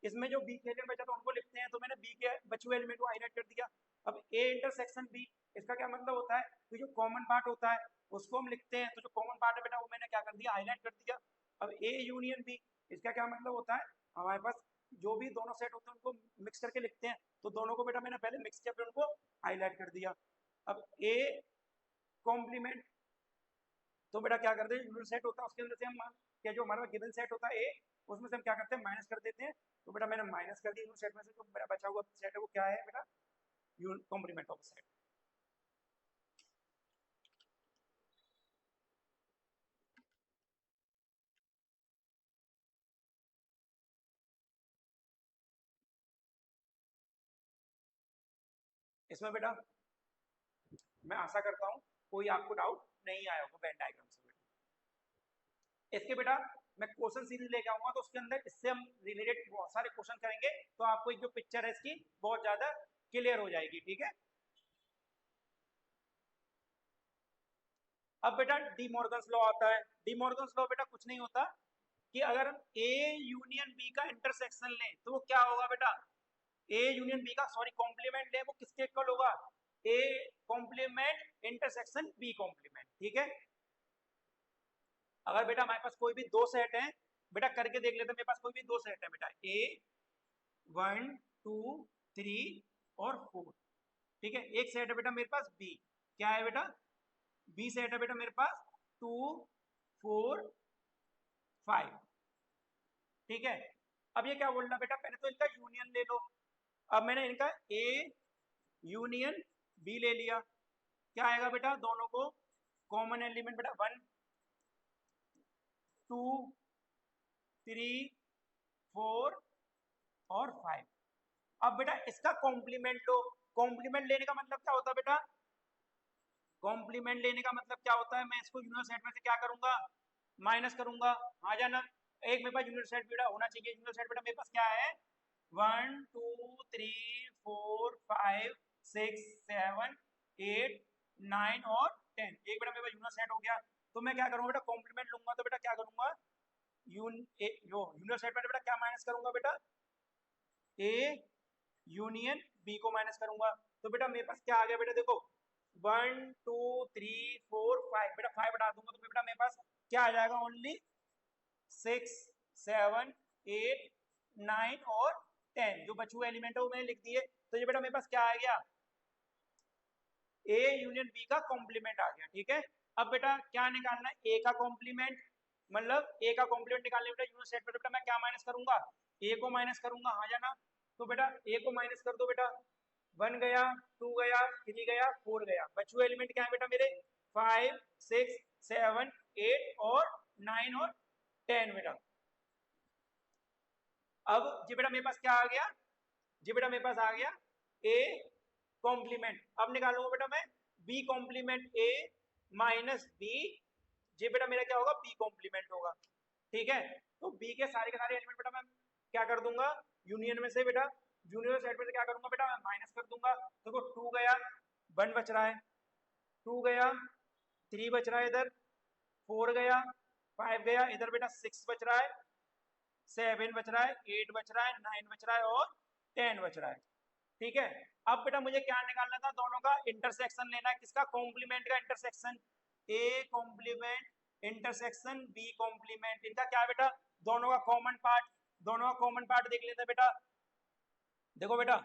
[SPEAKER 1] इसमें जो बी के एलिमेंट बचा तो उनको लिखते हैं, तो मैंने बी के बचे हुए एलिमेंट को हाईलाइट कर दिया। अब ए इंटरसेक्शन बी, इसका क्या मतलब होता है कि जो कॉमन पार्ट होता है उसको हम लिखते हैं। तो जो कॉमन पार्ट है बेटा वो मैंने क्या कर दिया, हाईलाइट कर दिया। अब ए यूनियन बी, इसका क्या मतलब होता है, हमारे पास जो भी दोनों सेट होते हैं उनको मिक्स करके लिखते हैं। तो दोनों को बेटा मैंने पहले मिक्स किया फिर उनको हाईलाइट कर दिया। अब ए कॉम्प्लीमेंट, तो बेटा क्या करते हैं, यूनिट सेट होता है उसके अंदर से हम क्या, जो हमारा गिवन सेट होता है ए, उसमें से हम क्या करते हैं, माइनस कर देते हैं। तो बेटा मैंने माइनस कर दिया यूनिट सेट में से, जो मेरा बचा हुआ सेट है वो क्या है बेटा, कॉम्प्लीमेंट ऑफ सेट। इसमें बेटा मैं आशा करता हूँ कोई आपको डाउट नहीं आया होगा वेन डायग्राम से बेटा। इसके बेटा मैं क्वेश्चन सीरीज लेके आऊंगा, तो उसके अंदर इससे हम रिलेटेड बहुत सारे क्वेश्चन करेंगे, तो आपको एक जो पिक्चर है इसकी बहुत ज्यादा क्लियर हो जाएगी, ठीक है। अब बेटा डी मॉर्गन्स लॉ आता है। डी मॉर्गन्स लॉ बेटा कुछ नहीं होता कि अगर हम ए यूनियन बी का इंटरसेक्शन लें तो वो क्या होगा बेटा, ए यूनियन बी का सॉरी कॉम्प्लीमेंट लें वो किसके इक्वल होगा, A complement intersection B complement, ठीक है। अगर बेटा हमारे पास कोई भी दो सेट है, बेटा करके देख लेते, मेरे पास कोई भी दो सेट है बेटा, ए 1 2 3 और 4, ठीक है। एक सेट है बेटा मेरे पास बी, क्या है बेटा, बी सेट है बेटा मेरे पास 2 4 5, ठीक है। अब ये क्या बोल रहा बेटा, पहले तो इनका यूनियन ले लो। अब मैंने इनका ए यूनियन बी ले लिया, क्या आएगा बेटा, दोनों को कॉमन एलिमेंट बेटा 1 2 3 4 और 5। अब बेटा इसका कॉम्प्लीमेंट लो। कॉम्प्लीमेंट लेने का मतलब क्या होता है बेटा, कॉम्प्लीमेंट लेने का मतलब क्या होता है, मैं इसको यूनिट सेट में से क्या करूंगा, माइनस करूंगा। आ जाना, एक मेरे पास यूनिट सेट बेटा होना चाहिए। यूनिट सेट बेटा मेरे पास क्या है, 1 2 3 4 5 6 7 8 9 और 10, एक बेटा मेरे पास यूनिट सेट हो गया। तो मैं क्या करूंगा बेटा, कॉम्प्लीमेंट लूंगा, तो बेटा क्या करूंगा, जो यूनिट सेट में बेटा क्या माइनस करूंगा बेटा, ए यूनियन बी को माइनस करूंगा। तो बेटा मेरे पास क्या आ गया बेटा, देखो 1 2 3 4 5, बेटा 5 हटा दूंगा तो बेटा मेरे पास क्या आ जाएगा, ओनली 6 7 8 9 और 10, जो बचे हुए एलिमेंट है वो मैंने लिख दिए। तो ये बेटा मेरे पास क्या आ गया, ए यूनियन बी का कॉम्प्लीमेंट आ गया, ठीक है। अब बेटा क्या निकालना है, ए का कॉम्प्लीमेंट, मतलब ए का कॉम्प्लीमेंट निकालने बेटा यूनिट सेट में बेटा मैं क्या माइनस करूंगा, ए को माइनस करूंगा। आ जाना, तो बेटा ए को माइनस कर दो बेटा, 1 गया 2 गया 3 गया 4 गया, बचे हुए एलिमेंट क्या है बेटा मेरे, 5 6 7 8 और 9 और 10 बेटा। अब जी बेटा मेरे पास क्या आ गया, जी बेटा मेरे पास आ गया ए कॉम्प्लीमेंट। अब निकालूंगा बेटा मैं B complement A minus B, जी बेटा मेरा क्या होगा, बी कॉम्प्लीमेंट होगा, ठीक है। तो बी के सारे एलिमेंट बेटा मैं क्या कर दूंगा, यूनियन में से बेटा, यूनियन सेट में से क्या करूंगा बेटा, मैं माइनस कर दूंगा। देखो 2 गया 1 बच रहा है, 2 गया 3 बच रहा है इधर, 4 गया 5 गया इधर बेटा, 6 बच रहा है, 7 बच रहा है, 8 बच रहा है, 9 बच रहा है और 10 बच रहा है, ठीक है। अब बेटा मुझे क्या निकालना था, दोनों का इंटरसेक्शन लेना है, किसका, कॉम्प्लीमेंट का intersection, A complement intersection B complement, इनका क्या बेटा, दोनों का कॉमन पार्ट, दोनों का कॉमन पार्ट देख लेते हैं बेटा। देखो बेटा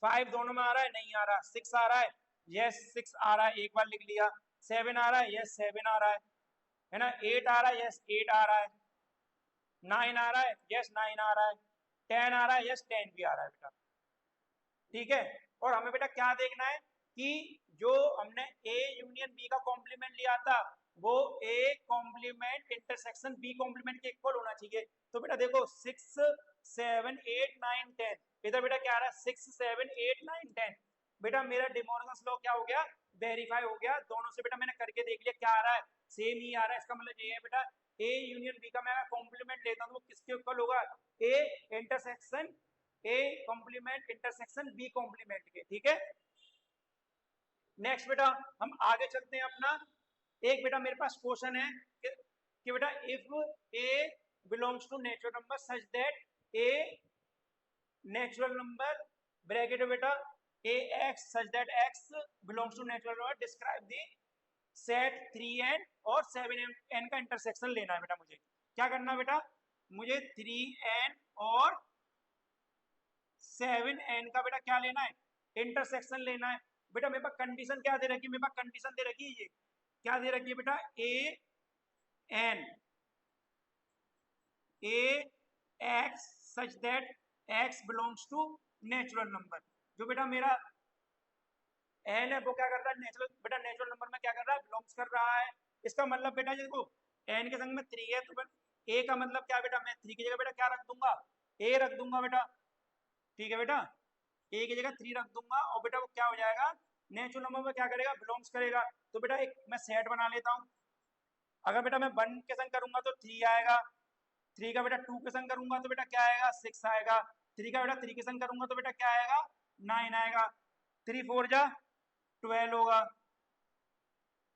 [SPEAKER 1] 5 दोनों में आ रहा है, नहीं आ रहा, 6 आ रहा है, यस 6 आ रहा है, एक बार लिख लिया, 7 आ रहा है, यस 7 आ रहा है ना, 8 आ रहा है, यस 8 आ रहा है, 9 आ रहा है, यस 9 आ रहा है, 10 आ रहा है, यस 10 भी आ रहा है बेटा, ठीक है। और हमें बेटा क्या देखना है कि जो हमने ए यूनियन बी का कॉम्प्लीमेंट लिया था वो A complement intersection B complement के इक्वल होना चाहिए। तो बेटा देखो 6 7 8 9 10, इधर बेटा क्या आ रहा है, 6 7 8 9 10, बेटा मेरा डिमोर्गन्स लॉ क्या हो गया, वेरीफाई हो गया। दोनों से बेटा मैंने करके देख लिया, क्या आ रहा है, सेम ही आ रहा है। इसका मतलब ये है बेटा ए यूनियन बी का मैं कॉम्प्लीमेंट लेता हूँ तो वो किसके इक्वल होगा, A intersection A complement intersection B complement के, ठीक है। नेक्स्ट बेटा हम आगे चलते हैं अपना, एक बेटा मेरे पास क्वेश्चन है कि बेटा if A belongs to natural number such that A natural number bracket बेटा A X such that X belongs to natural number, describe the set 3n और 7n का इंटरसेक्शन लेना है बेटा। मुझे क्या करना है बेटा, मुझे 3n और 7n का बेटा क्या लेना है, इंटरसेक्शन लेना है। बेटा मेरे पास कंडीशन क्या दे रखी है, मेरे पास कंडीशन दे रखी है, ये क्या दे रखी है बेटा, A X such that X belongs to natural number. जो बेटा मेरा एन है वो क्या कर रहा है, नेचुरल बेटा नेचुरल नंबर में क्या कर रहा है, बिलोंग्स कर रहा है। इसका मतलब बेटा देखो एन के संग में 3 है, तो ए का मतलब क्या बेटा, मैं 3 की जगह बेटा क्या रख दूंगा, ए रख दूंगा बेटा, ठीक है बेटा, ए की जगह 3 रख दूंगा और बेटा वो क्या हो जाएगा, नेचुरल नंबर में क्या करेगा, बिलोंग्स करेगा। तो बेटा एक मैं सेट बना लेता हूँ, अगर बेटा मैं 1 के संग करूंगा तो 3 आएगा, 3 का बेटा 2 के संग करूंगा तो बेटा क्या आएगा, 6 आएगा, 3 का बेटा 3 के संग करूंगा तो बेटा क्या आएगा, 9 आएगा, 3 4 जा 12 होगा,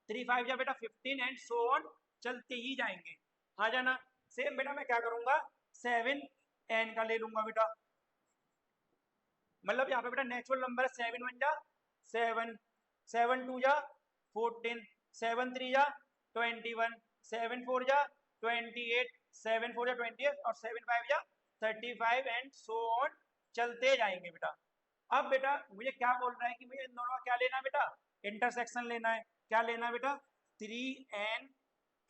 [SPEAKER 1] 3 5 जा बेटा 15 एंड सो ऑन, चलते ही जाएंगे। आ जाना, सेम बेटा मैं क्या करूंगा, 7n का ले लूंगा बेटा, मतलब यहाँ पे बेटा नेचुरल नंबर है, 7 1 जा 7, 7 2 जा 14, 7 3 जा 21, 7 4 जा 28, 7 4 या 28 और 7 5 या 35 एंड सो ऑन, चलते जाएंगे बेटा। अब बेटा मुझे क्या बोल रहा है कि मुझे इन दोनों का क्या लेना है बेटा, इंटरसेक्शन लेना है। क्या लेना है बेटा, 3n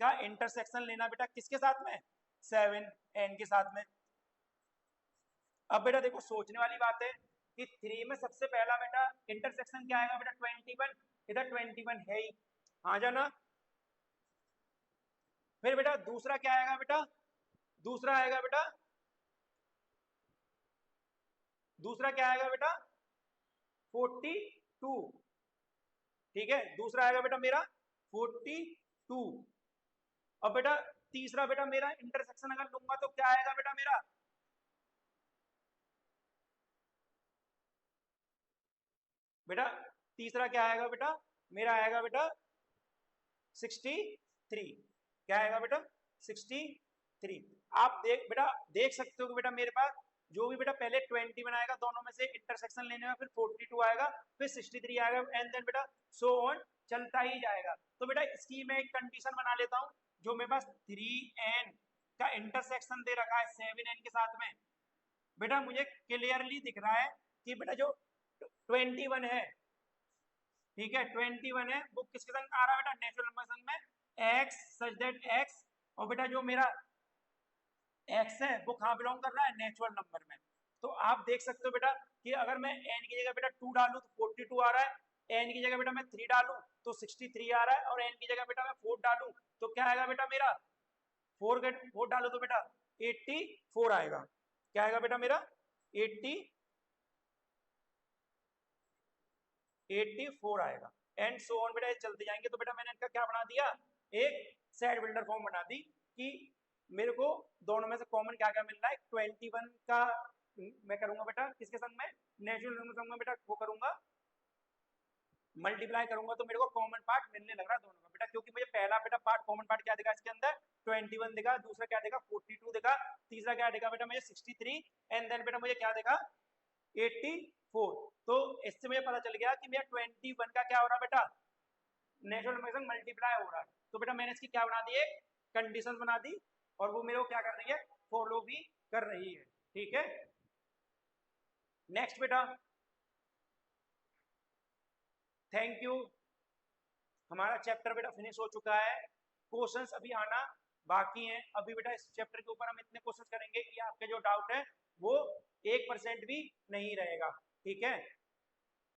[SPEAKER 1] का इंटरसेक्शन लेना बेटा, किसके साथ में, 7n के साथ में। अब बेटा देखो सोचने वाली बात है कि 3 में सबसे पहला बेटा इंटरसेक्शन क्या आएगा बेटा, 21, इधर 21 है ही, हाँ जाना। फिर बेटा दूसरा क्या आएगा बेटा, दूसरा आएगा बेटा, दूसरा क्या आएगा बेटा 42, ठीक है, दूसरा आएगा बेटा मेरा 42। अब बेटा तीसरा बेटा मेरा इंटरसेक्शन अगर लूंगा तो क्या आएगा बेटा मेरा, बेटा तीसरा क्या आएगा बेटा मेरा, आएगा बेटा 63। क्या आएगा बेटा 63। आप देख सकते हो कि बेटा मेरे पास जो भी बेटा पहले 21 आएगा दोनों में से इंटरसेक्शन लेने में, फिर 42 आएगा, फिर 63 आएगा एंड देन बेटा सो ऑन चलता ही जाएगा। तो बेटा इसकी मैं एक कंडीशन बना लेता हूं, जो मेरे पास 3n का इंटरसेक्शन दे रखा है 7n के साथ में, बेटा मुझे क्लियरली दिख रहा है कि बेटा जो 21 है, ठीक है 21 है, वो किसके संग आ रहा है बेटा, नेचुरल नंबर संग में x सच दैट x, और बेटा जो मेरा x है वो कहाँ बिलोंग कर रहा है, नेचुरल नंबर में। तो आप देख सकते हो बेटा कि अगर मैं n की जगह बेटा 2 डालूं तो 42 आ रहा है, n की जगह बेटा मैं 3 डालूं तो 63 आ रहा है, और n की जगह बेटा मैं 4 डालूं तो क्या आएगा बेटा मेरा 4 डालो तो बेटा 84 आएगा। क्या आएगा बेटा मेरा 84 आएगा एंड सो ऑन बेटा चलते जाएंगे। तो बेटा मैंने इनका क्या बना दिया, एक सेट बिल्डर फॉर्म बना दी कि मेरे को दोनों में से कॉमन क्या क्या मिल रहा है। 21 का मैं करूंगा बेटा किसके संग में, नेचुरल नंबर संग में बेटा वो करूंगा मल्टीप्लाई करूंगा, तो मेरे को कॉमन पार्ट मिलने लग रहा है दोनों का बेटा, क्योंकि मुझे पहला बेटा पार्ट कॉमन पार्ट क्या दिखा इसके अंदर 21 दिखा, दूसरा क्या दिखा 42 दिखा, तीसरा क्या दिखा बेटा मुझे 63 एंड देन बेटा मुझे क्या दिखा 84। तो इससे मुझे पता चल गया कि मेरा 21 का क्या हो रहा है बेटा, नेचुरल नंबर से मल्टीप्लाई हो रहा है। तो बेटा मैंने इसकी क्या बना दी, एक कंडीशन बना दी, और वो मेरे को क्या कर रही है, फॉलो भी कर रही है, ठीक है। नेक्स्ट बेटा, थैंक यू, हमारा चैप्टर बेटा फिनिश हो चुका है। क्वेश्चंस अभी आना बाकी हैं। अभी बेटा इस चैप्टर के ऊपर हम इतने क्वेश्चंस करेंगे कि आपके जो डाउट है वो 1% भी नहीं रहेगा, ठीक है।